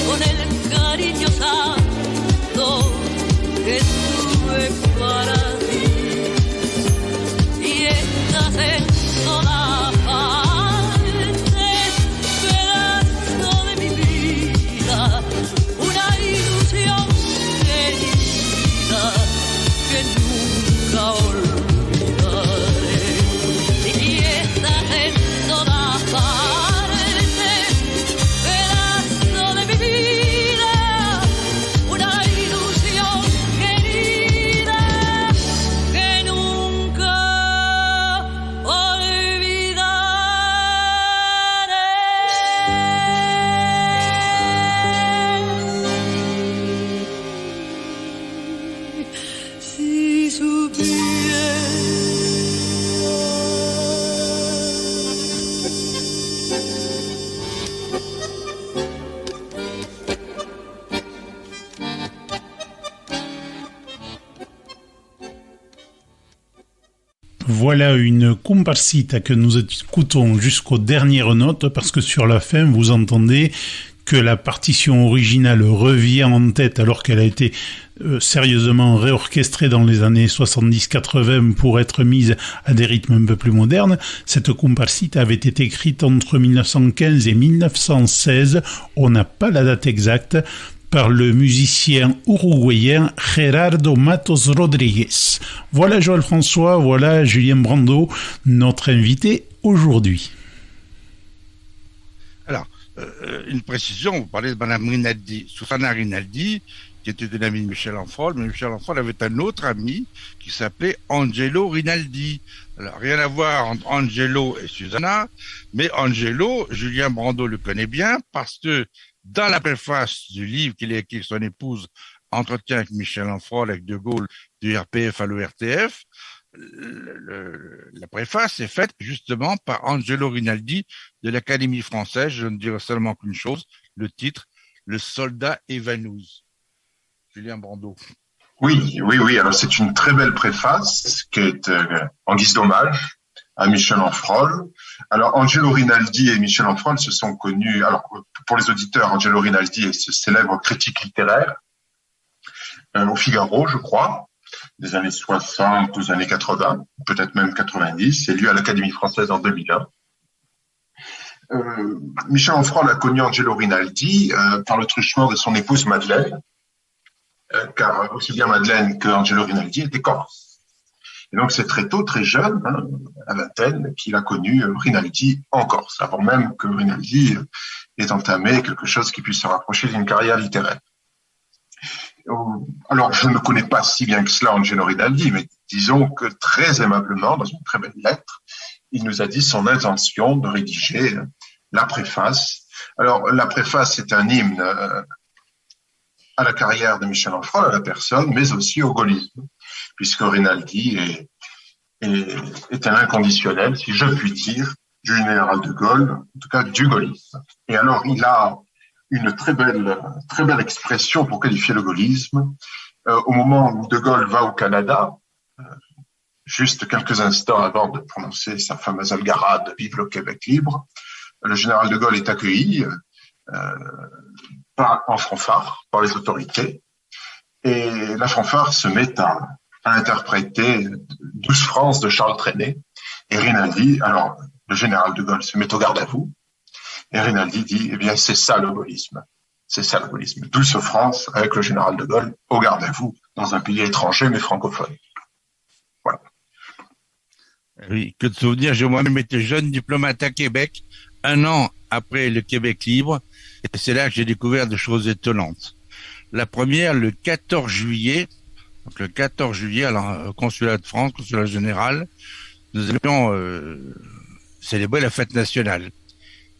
con el cariño santo que tuve para ti. Y estás en toda parte, pedazo de mi vida, una ilusión querida que nunca olvidaré. Y estás en toda parte, pedazo de mi vida, una ilusión querida que nunca olvidaré. Si supieras. Voilà une comparsita que nous écoutons jusqu'aux dernières notes, parce que sur la fin, vous entendez que la partition originale revient en tête alors qu'elle a été sérieusement réorchestrée dans les années 70-80 pour être mise à des rythmes un peu plus modernes. Cette comparsita avait été écrite entre 1915 et 1916, on n'a pas la date exacte, par le musicien uruguayen Gerardo Matos Rodriguez. Voilà Joël François, voilà Julien Brando, notre invité aujourd'hui. Alors, une précision, vous parlez de Madame Rinaldi, Susanna Rinaldi, qui était une amie de Michel Ancefroll, mais Michel Ancefroll avait un autre ami qui s'appelait Angelo Rinaldi. Alors, rien à voir entre Angelo et Susanna, mais Angelo, Julien Brando le connaît bien parce que dans la préface du livre qu'il a écrit avec son épouse, Entretien avec Michel Ancefroll, avec De Gaulle, du RPF à l'ORTF, la préface est faite justement par Angelo Rinaldi de l'Académie française. Je ne dirai seulement qu'une chose, le titre, Le soldat évanoui. Julien Brando. Oui. Alors c'est une très belle préface qui est en guise d'hommage à Michel Ancefroll. Alors Angelo Rinaldi et Michel Ancefroll se sont connus. Alors pour les auditeurs, Angelo Rinaldi est ce célèbre critique littéraire au Figaro, je crois, des années 60 aux années 80, peut-être même 90, élu à l'Académie française en 2001. Michel Ancefroll a connu Angelo Rinaldi par le truchement de son épouse Madeleine, car aussi bien Madeleine que Angelo Rinaldi étaient corses. Et donc c'est très tôt, très jeune, à vingtaine, qu'il a connu Rinaldi en Corse, avant même que Rinaldi ait entamé quelque chose qui puisse se rapprocher d'une carrière littéraire. Alors, je ne connais pas si bien que cela Angelo Rinaldi, mais disons que très aimablement, dans une très belle lettre, il nous a dit son intention de rédiger la préface. Alors, la préface est un hymne à la carrière de Michel Ancefroll, à la personne, mais aussi au gaullisme, puisque Rinaldi est un inconditionnel, si je puis dire, du général de Gaulle, en tout cas du gaullisme. Et alors, il a une très belle expression pour qualifier le gaullisme. Au moment où de Gaulle va au Canada, juste quelques instants avant de prononcer sa fameuse algarade « Vive le Québec libre », le général de Gaulle est accueilli en fanfare par les autorités. Et la fanfare se met à interpréter 12 France de Charles Trenet. Et Rinaldi, alors le général de Gaulle se met au garde à vous. Et Rinaldi dit, eh bien, c'est ça le gaullisme. C'est ça le gaullisme. 12 France avec le général de Gaulle au garde à vous dans un pays étranger mais francophone. Voilà. Oui, que de souvenirs. J'ai moi-même été jeune diplomate à Québec, 1 an après le Québec libre. Et c'est là que j'ai découvert des choses étonnantes. La première, le 14 juillet, donc le 14 juillet, alors, au consulat de France, consulat général, nous allions célébrer la fête nationale.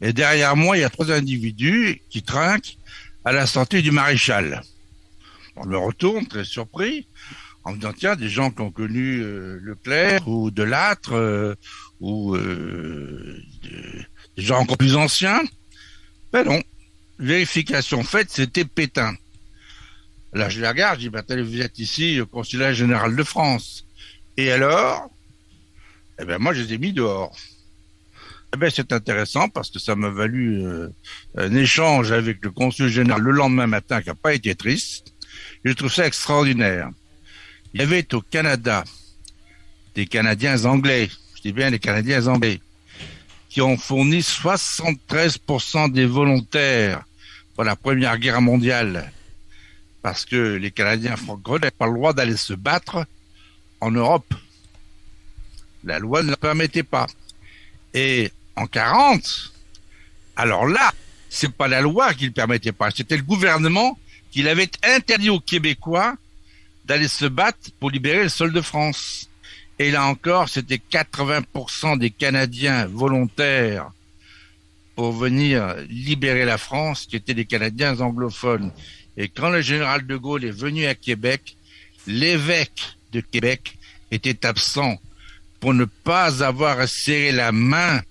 Et derrière moi, il y a 3 individus qui trinquent à la sortie du maréchal. On me retourne, très surpris, en me disant, tiens, des gens qui ont connu Leclerc ou Delattre, ou des gens encore plus anciens. Ben non. Vérification faite, c'était Pétain. Là, je les regarde, je dis, bah, attendez, vous êtes ici au consulat général de France. Et alors? Eh ben, moi, je les ai mis dehors. Eh ben, c'est intéressant parce que ça m'a valu un échange avec le consul général le lendemain matin qui n'a pas été triste. Je trouve ça extraordinaire. Il y avait au Canada des Canadiens anglais, je dis bien les Canadiens anglais, qui ont fourni 73% des volontaires pour la Première Guerre mondiale. Parce que les Canadiens francophones n'avaient pas le droit d'aller se battre en Europe. La loi ne le permettait pas. Et en 40, alors là, c'est pas la loi qui le permettait pas, c'était le gouvernement qui l'avait interdit aux Québécois d'aller se battre pour libérer le sol de France. Et là encore, c'était 80% des Canadiens volontaires pour venir libérer la France, qui étaient des Canadiens anglophones. Et quand le général de Gaulle est venu à Québec, l'évêque de Québec était absent pour ne pas avoir serré la main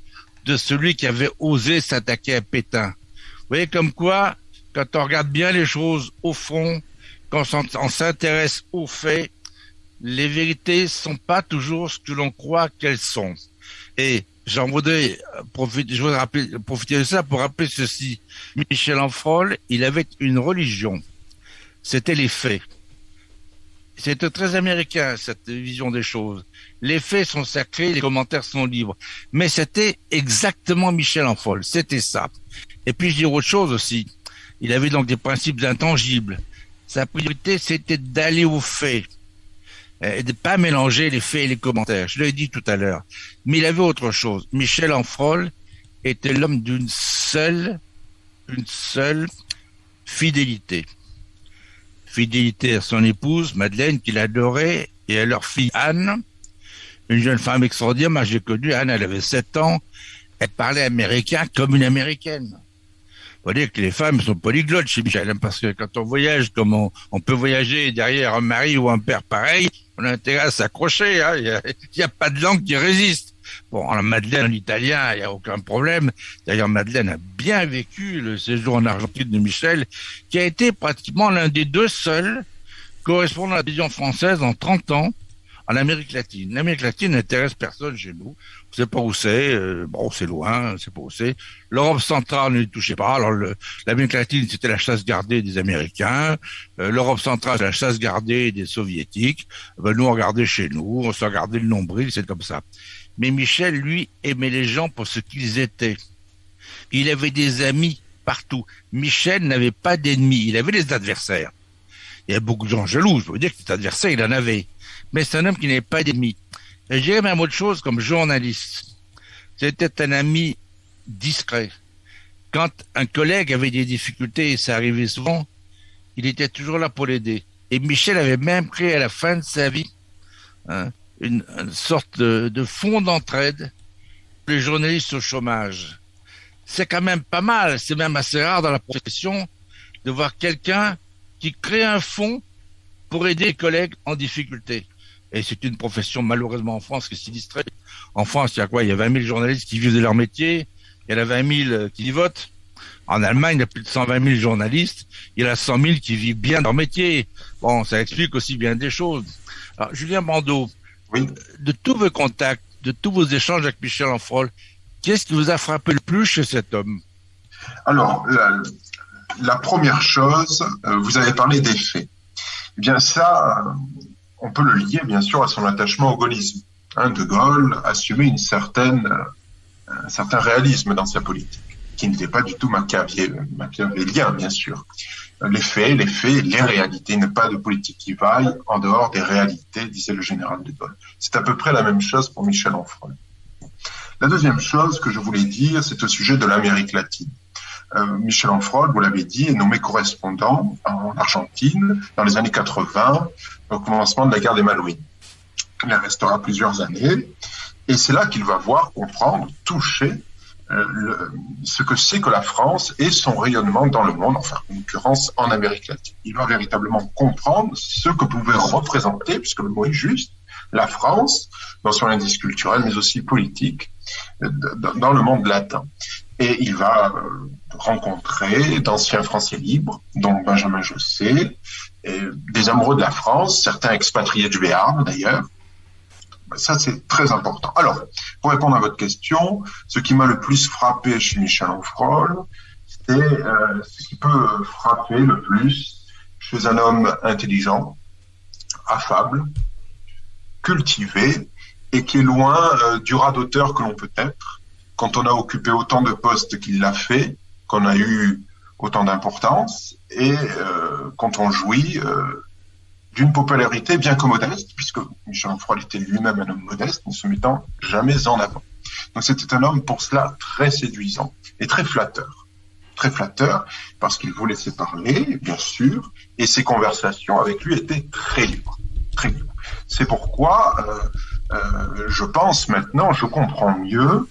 de celui qui avait osé s'attaquer à Pétain. Vous voyez comme quoi, quand on regarde bien les choses au fond, quand on s'intéresse aux faits, les vérités sont pas toujours ce que l'on croit qu'elles sont. Et je voudrais profiter de ça pour rappeler ceci. Michel Onfroy, il avait une religion. C'était les faits. C'était très américain, cette vision des choses. Les faits sont sacrés, les commentaires sont libres. Mais c'était exactement Michel Onfroy. C'était ça. Et puis je dirais autre chose aussi. Il avait donc des principes intangibles. Sa priorité, c'était d'aller aux faits. Et de pas mélanger les faits et les commentaires. Je l'ai dit tout à l'heure. Mais il avait autre chose. Michel Onfroy était l'homme d'une seule fidélité. Fidélité à son épouse, Madeleine, qu'il adorait, et à leur fille Anne, une jeune femme extraordinaire. Moi, j'ai connu Anne, elle avait 7 ans. Elle parlait américain comme une américaine. Faut dire que les femmes sont polyglottes chez Michel, parce que quand on voyage comme on peut voyager derrière un mari ou un père pareil, on a intérêt à s'accrocher, hein. Il y a pas de langue qui résiste. Bon, en Madeleine, en italien, il n'y a aucun problème. D'ailleurs, Madeleine a bien vécu le séjour en Argentine de Michel, qui a été pratiquement l'un des 2 seuls correspondant à la vision française en 30 ans en Amérique latine. L'Amérique latine n'intéresse personne chez nous. On sait pas où c'est. Bon, c'est loin, on sait pas où c'est. L'Europe centrale ne les touchait pas. Alors, l'Amérique latine, c'était la chasse gardée des Américains. L'Europe centrale, c'est la chasse gardée des Soviétiques. Ben, nous, on regardait chez nous, on se regardait le nombril, c'est comme ça. Mais Michel, lui, aimait les gens pour ce qu'ils étaient. Il avait des amis partout. Michel n'avait pas d'ennemis. Il avait des adversaires. Il y a beaucoup de gens jaloux. Je veux dire que cet adversaire, il en avait. Mais c'est un homme qui n'avait pas d'ennemis. Et je dirais même autre chose comme journaliste. C'était un ami discret. Quand un collègue avait des difficultés, et ça arrivait souvent, il était toujours là pour l'aider. Et Michel avait même créé à la fin de sa vie une sorte de fonds d'entraide pour les journalistes au chômage. C'est quand même pas mal, c'est même assez rare dans la profession de voir quelqu'un qui crée un fonds pour aider les collègues en difficulté. Et c'est une profession, malheureusement, en France, qui est sinistrée. En France, il y a quoi? Il y a 20 000 journalistes qui vivent de leur métier. Il y en a 20 000 qui y votent. En Allemagne, il y a plus de 120 000 journalistes. Il y en a 100 000 qui vivent bien de leur métier. Bon, ça explique aussi bien des choses. Alors, Julien Bandeau, Oui. de tous vos contacts, de tous vos échanges avec Michel Onfroy, Qu'est-ce qui vous a frappé le plus chez cet homme? Alors, la première chose, vous avez parlé des faits. Eh bien ça, on peut le lier bien sûr à son attachement au gaullisme. De Gaulle assumait un certain réalisme dans sa politique, qui n'était pas du tout machiavélien, bien sûr. Les faits, les réalités, ne pas de politique qui vaille en dehors des réalités, disait le général de Gaulle. C'est à peu près la même chose pour Michel Onfroy. La deuxième chose que je voulais dire, c'est au sujet de l'Amérique latine. Michel Onfroy, vous l'avez dit, est nommé correspondant en Argentine dans les années 80, au commencement de la guerre des Malvines. Il restera plusieurs années, et c'est là qu'il va voir, comprendre, toucher ce que c'est que la France et son rayonnement dans le monde, enfin en l'occurrence en Amérique latine. Il va véritablement comprendre ce que pouvait représenter, puisque le mot est juste, la France, dans son indice culturel, mais aussi politique, dans le monde latin. Et il va rencontrer d'anciens Français libres, dont Benjamin José, et des amoureux de la France, certains expatriés du Béarn d'ailleurs. Ça, c'est très important. Alors, pour répondre à votre question, ce qui m'a le plus frappé chez Michel Onfroy, c'est ce qui peut frapper le plus chez un homme intelligent, affable, cultivé, et qui est loin du radoteur que l'on peut être quand on a occupé autant de postes qu'il l'a fait, qu'on a eu autant d'importance, et quand on jouit d'une popularité bien que modeste, puisque Michel Onfroy était lui-même un homme modeste, ne se mettant jamais en avant. Donc c'était un homme pour cela très séduisant et très flatteur. Très flatteur parce qu'il vous laissait parler, bien sûr, et ses conversations avec lui étaient très libres. Très libres. C'est pourquoi je pense maintenant, je comprends mieux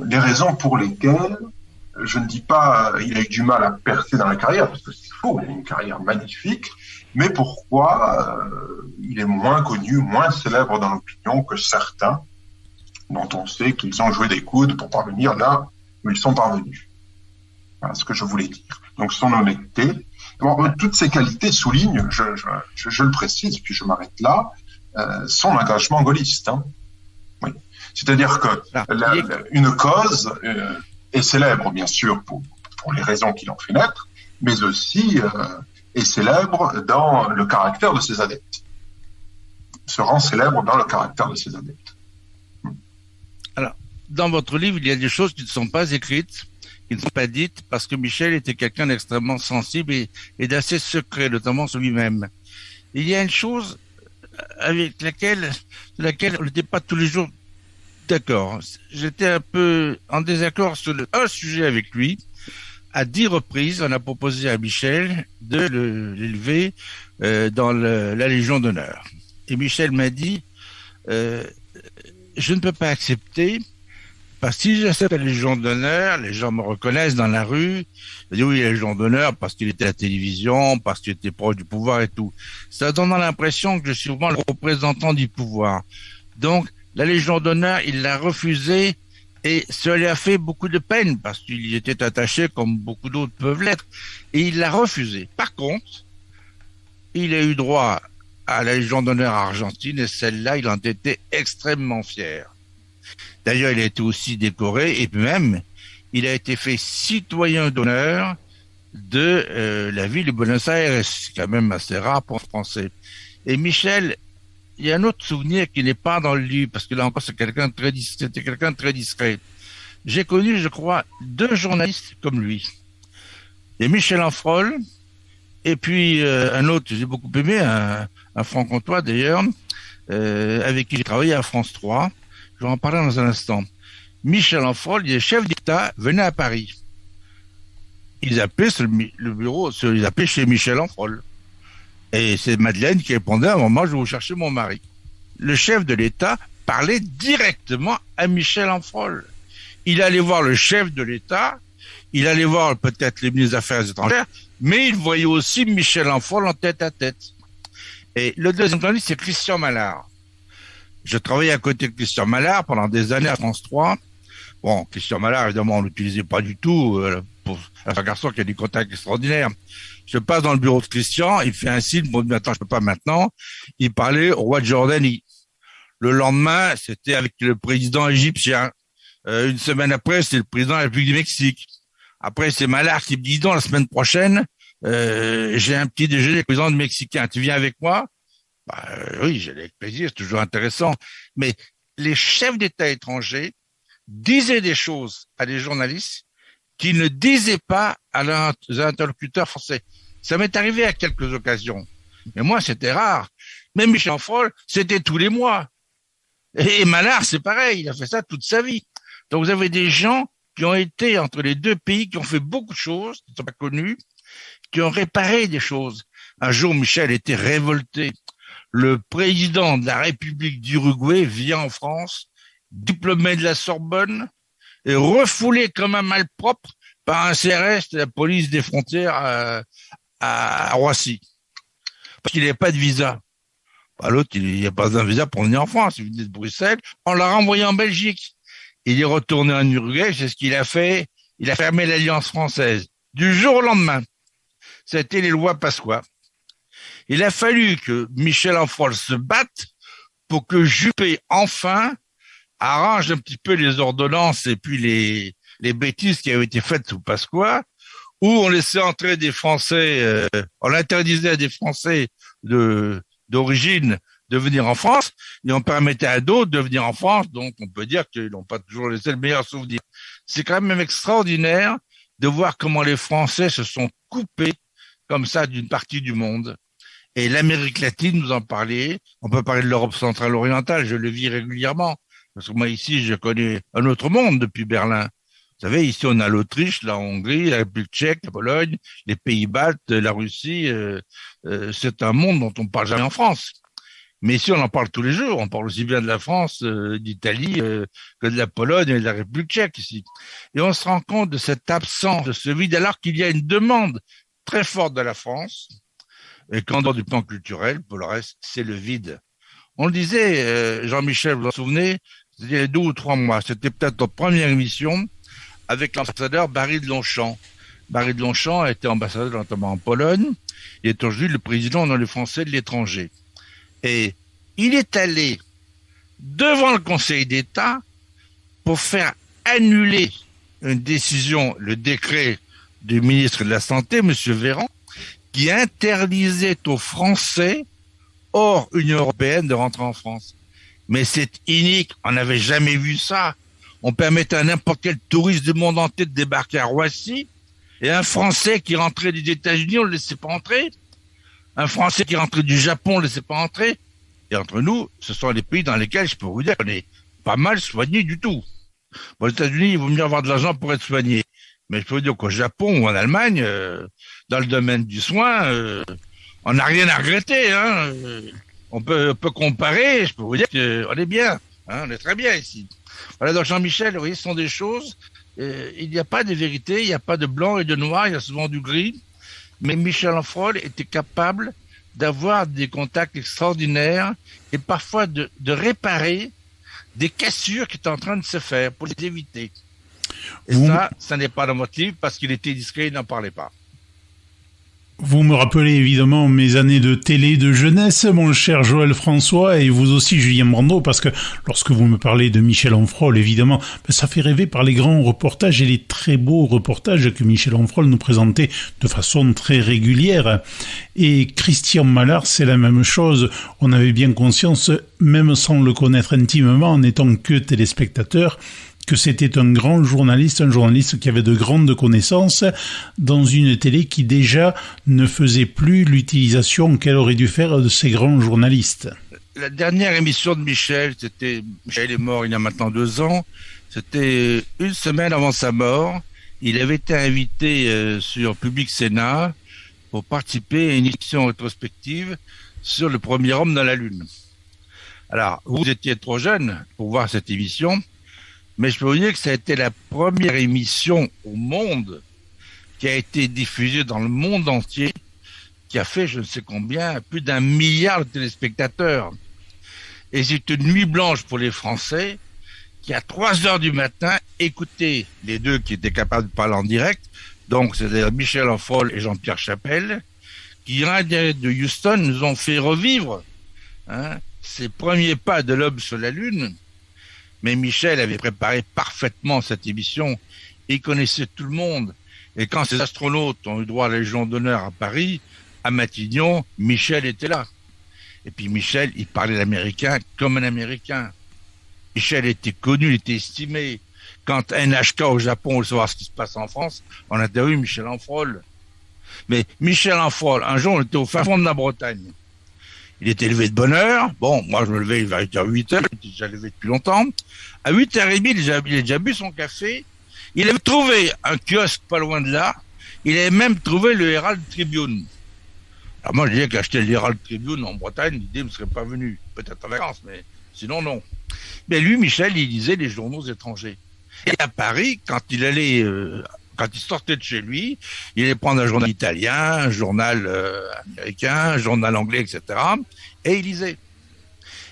les raisons pour lesquelles, je ne dis pas il a eu du mal à percer dans la carrière, parce que c'est faux, il a une carrière magnifique, mais pourquoi il est moins connu, moins célèbre dans l'opinion que certains dont on sait qu'ils ont joué des coudes pour parvenir là où ils sont parvenus. Voilà ce que je voulais dire. Donc son honnêteté, bon, toutes ces qualités soulignent, je le précise, puis je m'arrête là, son engagement gaulliste. Oui. C'est-à-dire que une cause est célèbre, bien sûr, pour les raisons qui l'ont fait naître, mais aussi est célèbre dans le caractère de ses adeptes. Se rend célèbre dans le caractère de ses adeptes. Alors, dans votre livre, il y a des choses qui ne sont pas écrites, qui ne sont pas dites, parce que Michel était quelqu'un d'extrêmement sensible et d'assez secret, notamment sur lui-même. Il y a une chose avec laquelle on n'était pas tous les jours d'accord. J'étais un peu en désaccord sur un sujet avec lui. À 10 reprises, on a proposé à Michel de l'élever dans la Légion d'honneur. Et Michel m'a dit, je ne peux pas accepter, parce que si j'accepte la Légion d'honneur, les gens me reconnaissent dans la rue. Je dis oui, la Légion d'honneur parce qu'il était à la télévision, parce qu'il était proche du pouvoir et tout. Ça donne l'impression que je suis vraiment le représentant du pouvoir. Donc, la Légion d'honneur, il l'a refusé et cela lui a fait beaucoup de peine parce qu'il y était attaché comme beaucoup d'autres peuvent l'être et il l'a refusé. Par contre, il a eu droit à la Légion d'honneur argentine et celle-là, il en était extrêmement fier. D'ailleurs, il a été aussi décoré et même, il a été fait citoyen d'honneur de la ville de Buenos Aires. C'est quand même assez rare pour un Français. Et Michel, il y a un autre souvenir qui n'est pas dans le livre, parce que là encore, c'était quelqu'un de très discret. J'ai connu, je crois, 2 journalistes comme lui. Et Michel Onfroy, et puis un autre que j'ai beaucoup aimé, un franc-comtois d'ailleurs, avec qui j'ai travaillé à France 3. Je vais en parler dans un instant. Michel Onfroy, les chefs d'État venaient à Paris. Ils appelaient le bureau, ils appelaient chez Michel Onfroy. Et c'est Madeleine qui répondait à un moment, je vais vous chercher mon mari. Le chef de l'État parlait directement à Michel Onfroy. Il allait voir le chef de l'État, il allait voir peut-être les ministres des Affaires étrangères, mais il voyait aussi Michel Onfroy en tête à tête. Et le deuxième journaliste, c'est Christian Mallard. Je travaillais à côté de Christian Mallard pendant des années à France 3. Bon, Christian Mallard, évidemment, on l'utilisait pas du tout pour un garçon qui a des contacts extraordinaires. Je passe dans le bureau de Christian, il fait un signe, bon, attends, je peux pas maintenant. Il parlait au roi de Jordanie. Le lendemain, c'était avec le président égyptien. Une semaine après, c'est le président de la République du Mexique. Après, c'est Malard qui me dit, non, la semaine prochaine, j'ai un petit déjeuner avec le président mexicain. Tu viens avec moi? Oui, j'allais avec plaisir, c'est toujours intéressant. Mais les chefs d'État étrangers disaient des choses à des journalistes qu'ils ne disaient pas à leurs interlocuteurs français. Ça m'est arrivé à quelques occasions. Mais moi, c'était rare. Même Michel Onfroy, c'était tous les mois. Et Malard, c'est pareil, il a fait ça toute sa vie. Donc vous avez des gens qui ont été entre les deux pays, qui ont fait beaucoup de choses, qui ne sont pas connus, qui ont réparé des choses. Un jour, Michel était révolté. Le président de la République d'Uruguay vient en France, diplômé de la Sorbonne, et refoulé comme un malpropre par un CRS de la police des frontières à Roissy. Parce qu'il n'avait pas de visa. L'autre, il n'y a pas d'un visa pour venir en France. Il venait de Bruxelles. On l'a renvoyé en Belgique. Il est retourné en Uruguay. C'est ce qu'il a fait. Il a fermé l'Alliance française. Du jour au lendemain. C'était les lois Pasqua. Il a fallu que Michel Onfroy se batte pour que Juppé, enfin, arrange un petit peu les ordonnances et puis les bêtises qui avaient été faites sous Pasqua, où on laissait entrer des Français, on interdisait à des Français d'origine de venir en France, et on permettait à d'autres de venir en France, donc on peut dire qu'ils n'ont pas toujours laissé le meilleur souvenir. C'est quand même extraordinaire de voir comment les Français se sont coupés comme ça d'une partie du monde. Et l'Amérique latine, nous en parlait, on peut parler de l'Europe centrale orientale, je le vis régulièrement, parce que moi ici, je connais un autre monde depuis Berlin. Vous savez, ici, on a l'Autriche, la Hongrie, la République tchèque, la Pologne, les Pays-Baltes, la Russie. C'est un monde dont on ne parle jamais en France. Mais ici, on en parle tous les jours. On parle aussi bien de la France, d'Italie, que de la Pologne et de la République tchèque ici. Et on se rend compte de cette absence, de ce vide, alors qu'il y a une demande très forte de la France. Et qu'en dehors du plan culturel, pour le reste, c'est le vide. On le disait, Jean-Michel, vous vous en souvenez, c'était il y a 2 ou 3 mois. C'était peut-être notre première émission avec l'ambassadeur Barry de Longchamp. Barry de Longchamp a été ambassadeur notamment en Pologne. Il est aujourd'hui le président dans les Français de l'étranger. Et il est allé devant le Conseil d'État pour faire annuler une décision, le décret du ministre de la Santé, M. Véran, qui interdisait aux Français hors Union européenne de rentrer en France. Mais c'est inique, on n'avait jamais vu ça. On permettait à n'importe quel touriste du monde entier de débarquer à Roissy, et un Français qui rentrait des États-Unis, on ne le laissait pas entrer. Un Français qui rentrait du Japon, on ne le laissait pas entrer. Et entre nous, ce sont les pays dans lesquels je peux vous dire qu'on est pas mal soigné du tout. Bon, aux États-Unis, il vaut mieux avoir de l'argent pour être soigné. Mais je peux vous dire qu'au Japon ou en Allemagne, dans le domaine du soin, on n'a rien à regretter. Hein. On peut comparer, je peux vous dire qu'on est bien. Hein, on est très bien ici. Voilà, donc Jean-Michel, vous voyez, ce sont des choses. Il n'y a pas de vérité, il n'y a pas de blanc et de noir, il y a souvent du gris. Mais Michel Onfroy était capable d'avoir des contacts extraordinaires et parfois de réparer des cassures qui étaient en train de se faire pour les éviter. Et ça n'est pas le motif parce qu'il était discret, il n'en parlait pas. Vous me rappelez évidemment mes années de télé de jeunesse, mon cher Joël François, et vous aussi Julien Brando, parce que lorsque vous me parlez de Michel Onfroy, évidemment, ça fait rêver par les grands reportages et les très beaux reportages que Michel Onfroy nous présentait de façon très régulière. Et Christian Malard, c'est la même chose. On avait bien conscience, même sans le connaître intimement, en étant que téléspectateur, que c'était un grand journaliste, un journaliste qui avait de grandes connaissances dans une télé qui déjà ne faisait plus l'utilisation qu'elle aurait dû faire de ces grands journalistes. La dernière émission de Michel, Michel est mort il y a maintenant 2 ans, c'était une semaine avant sa mort. Il avait été invité sur Public Sénat pour participer à une émission rétrospective sur le premier homme dans la Lune. Alors, vous étiez trop jeune pour voir cette émission, mais je peux vous dire que ça a été la première émission au monde qui a été diffusée dans le monde entier, qui a fait je ne sais combien, plus d'1 milliard de téléspectateurs. Et c'est une nuit blanche pour les Français qui, à 3 heures du matin, écoutaient les deux qui étaient capables de parler en direct, donc c'est-à-dire Michel Onfroy et Jean-Pierre Chapelle, qui, en direct de Houston, nous ont fait revivre ces premiers pas de l'homme sur la Lune. Mais Michel avait préparé parfaitement cette émission. Il connaissait tout le monde. Et quand ces astronautes ont eu droit à la Légion d'honneur à Paris, à Matignon, Michel était là. Et puis Michel, il parlait l'américain comme un américain. Michel était connu, il était estimé. Quand NHK au Japon voulait savoir ce qui se passe en France, on interviewe Michel Enfrol. Mais Michel Enfrol, un jour, on était au fin fond de la Bretagne. Il était levé de bonne heure. Bon, moi, je me levais vers 8h, j'étais déjà levé depuis longtemps. À 8h30, il a déjà bu son café. Il avait trouvé un kiosque pas loin de là. Il avait même trouvé le Herald Tribune. Alors moi, je disais qu'acheter le Herald Tribune en Bretagne, l'idée ne me serait pas venue. Peut-être en vacances, mais sinon, non. Mais lui, Michel, il lisait les journaux étrangers. Et à Paris, quand il sortait de chez lui, il allait prendre un journal italien, un journal américain, un journal anglais, etc. Et il lisait.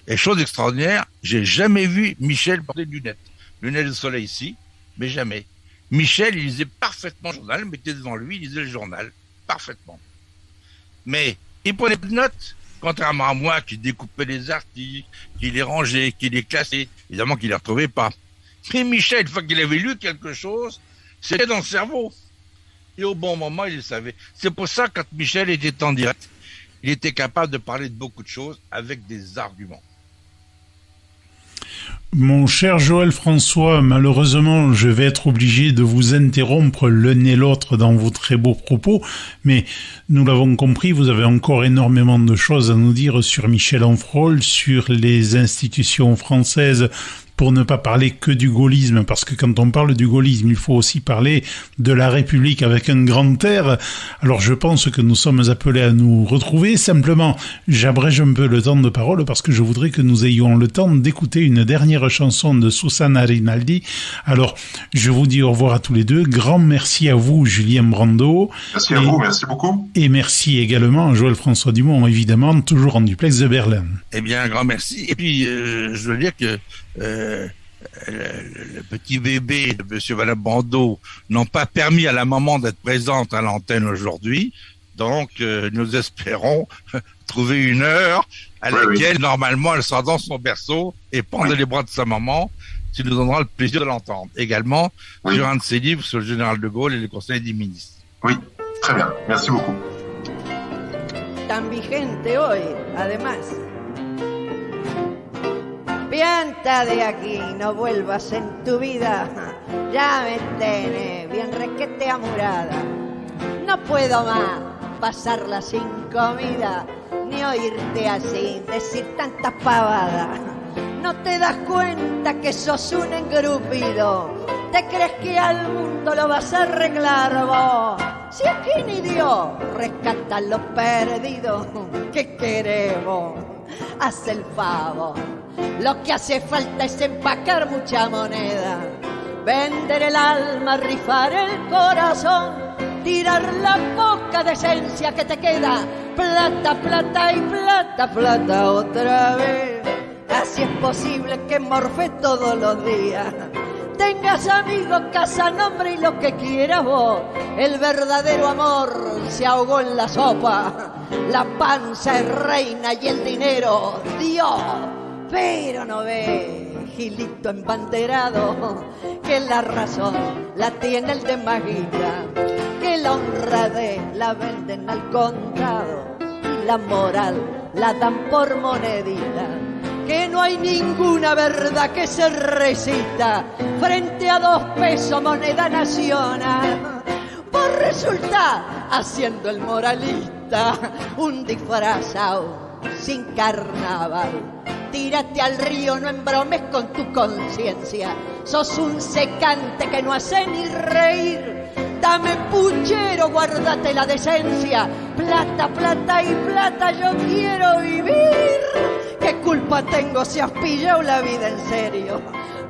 Et chose extraordinaire, j'ai jamais vu Michel porter de lunettes. Lunettes de soleil ici, mais jamais. Michel, il lisait parfaitement le journal, il mettait devant lui, il lisait le journal, parfaitement. Mais il prenait pas de notes, contrairement à moi qui découpais les articles, qui les rangeait, qui les classait. Évidemment qu'il les retrouvait pas. Mais Michel, une fois qu'il avait lu quelque chose, c'était dans le cerveau. Et au bon moment, il le savait. C'est pour ça, quand Michel était en direct, il était capable de parler de beaucoup de choses avec des arguments. Mon cher Joël François, malheureusement, je vais être obligé de vous interrompre l'un et l'autre dans vos très beaux propos, mais nous l'avons compris, vous avez encore énormément de choses à nous dire sur Michel Enfrol, sur les institutions françaises, pour ne pas parler que du gaullisme, parce que quand on parle du gaullisme, il faut aussi parler de la République avec un grand R. Alors je pense que nous sommes appelés à nous retrouver. Simplement, j'abrège un peu le temps de parole parce que je voudrais que nous ayons le temps d'écouter une dernière chanson de Susanna Rinaldi. Alors, je vous dis au revoir à tous les deux. Grand merci à vous, Julien Brando. Merci à vous, merci beaucoup. Et merci également à Joël François Dumont, évidemment, toujours en duplex de Berlin. Eh bien, un grand merci. Et puis, je veux dire que le petit bébé de Monsieur Madame Brando n'ont pas permis à la maman d'être présente à l'antenne aujourd'hui. Donc, nous espérons trouver une heure à laquelle, normalement, elle sera dans son berceau et prendre les bras de sa maman, ce qui nous donnera le plaisir de l'entendre. Également, sur un de ses livres sur le général de Gaulle et le conseil des ministres. Oui, très bien. Merci beaucoup. Tan vigente hoy, además. Pianta de aquí, no vuelvas en tu vida, ya me tenés bien requete amurada. No puedo más pasarla sin comida, ni oírte así decir tantas pavadas. No te das cuenta que sos un engrupido, te crees que al mundo lo vas a arreglar vos. Si aquí ni Dios rescata lo perdido, ¿qué queremos? Haz el favor. Lo que hace falta es empacar mucha moneda, vender el alma, rifar el corazón, tirar la poca decencia que te queda, plata, plata y plata, plata otra vez. Así es posible que morfe todos los días, tengas amigos, casa, nombre y lo que quieras vos. El verdadero amor se ahogó en la sopa, la panza es reina y el dinero Dios. Pero no ve, Gilito embanderado, que la razón la tiene el de Maguita, que la honradez la venden al contado y la moral la dan por monedita, que no hay ninguna verdad que se recita frente a 2 pesos moneda nacional. Vos resulta haciendo el moralista, un disfrazado sin carnaval. Tírate al río, no embromes con tu conciencia. Sos un secante que no hace ni reír. Dame puchero, guárdate la decencia. Plata, plata y plata, yo quiero vivir. ¿Qué culpa tengo si has pillado la vida en serio?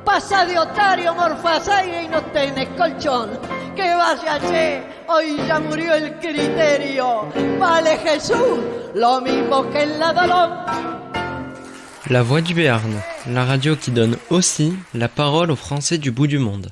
Pasa de otario, morfas aire y no tenés colchón. Que vaya, che, hoy ya murió el criterio. Vale Jesús, lo mismo que el ladrón. La Voix du Béarn, la radio qui donne aussi la parole aux Français du bout du monde.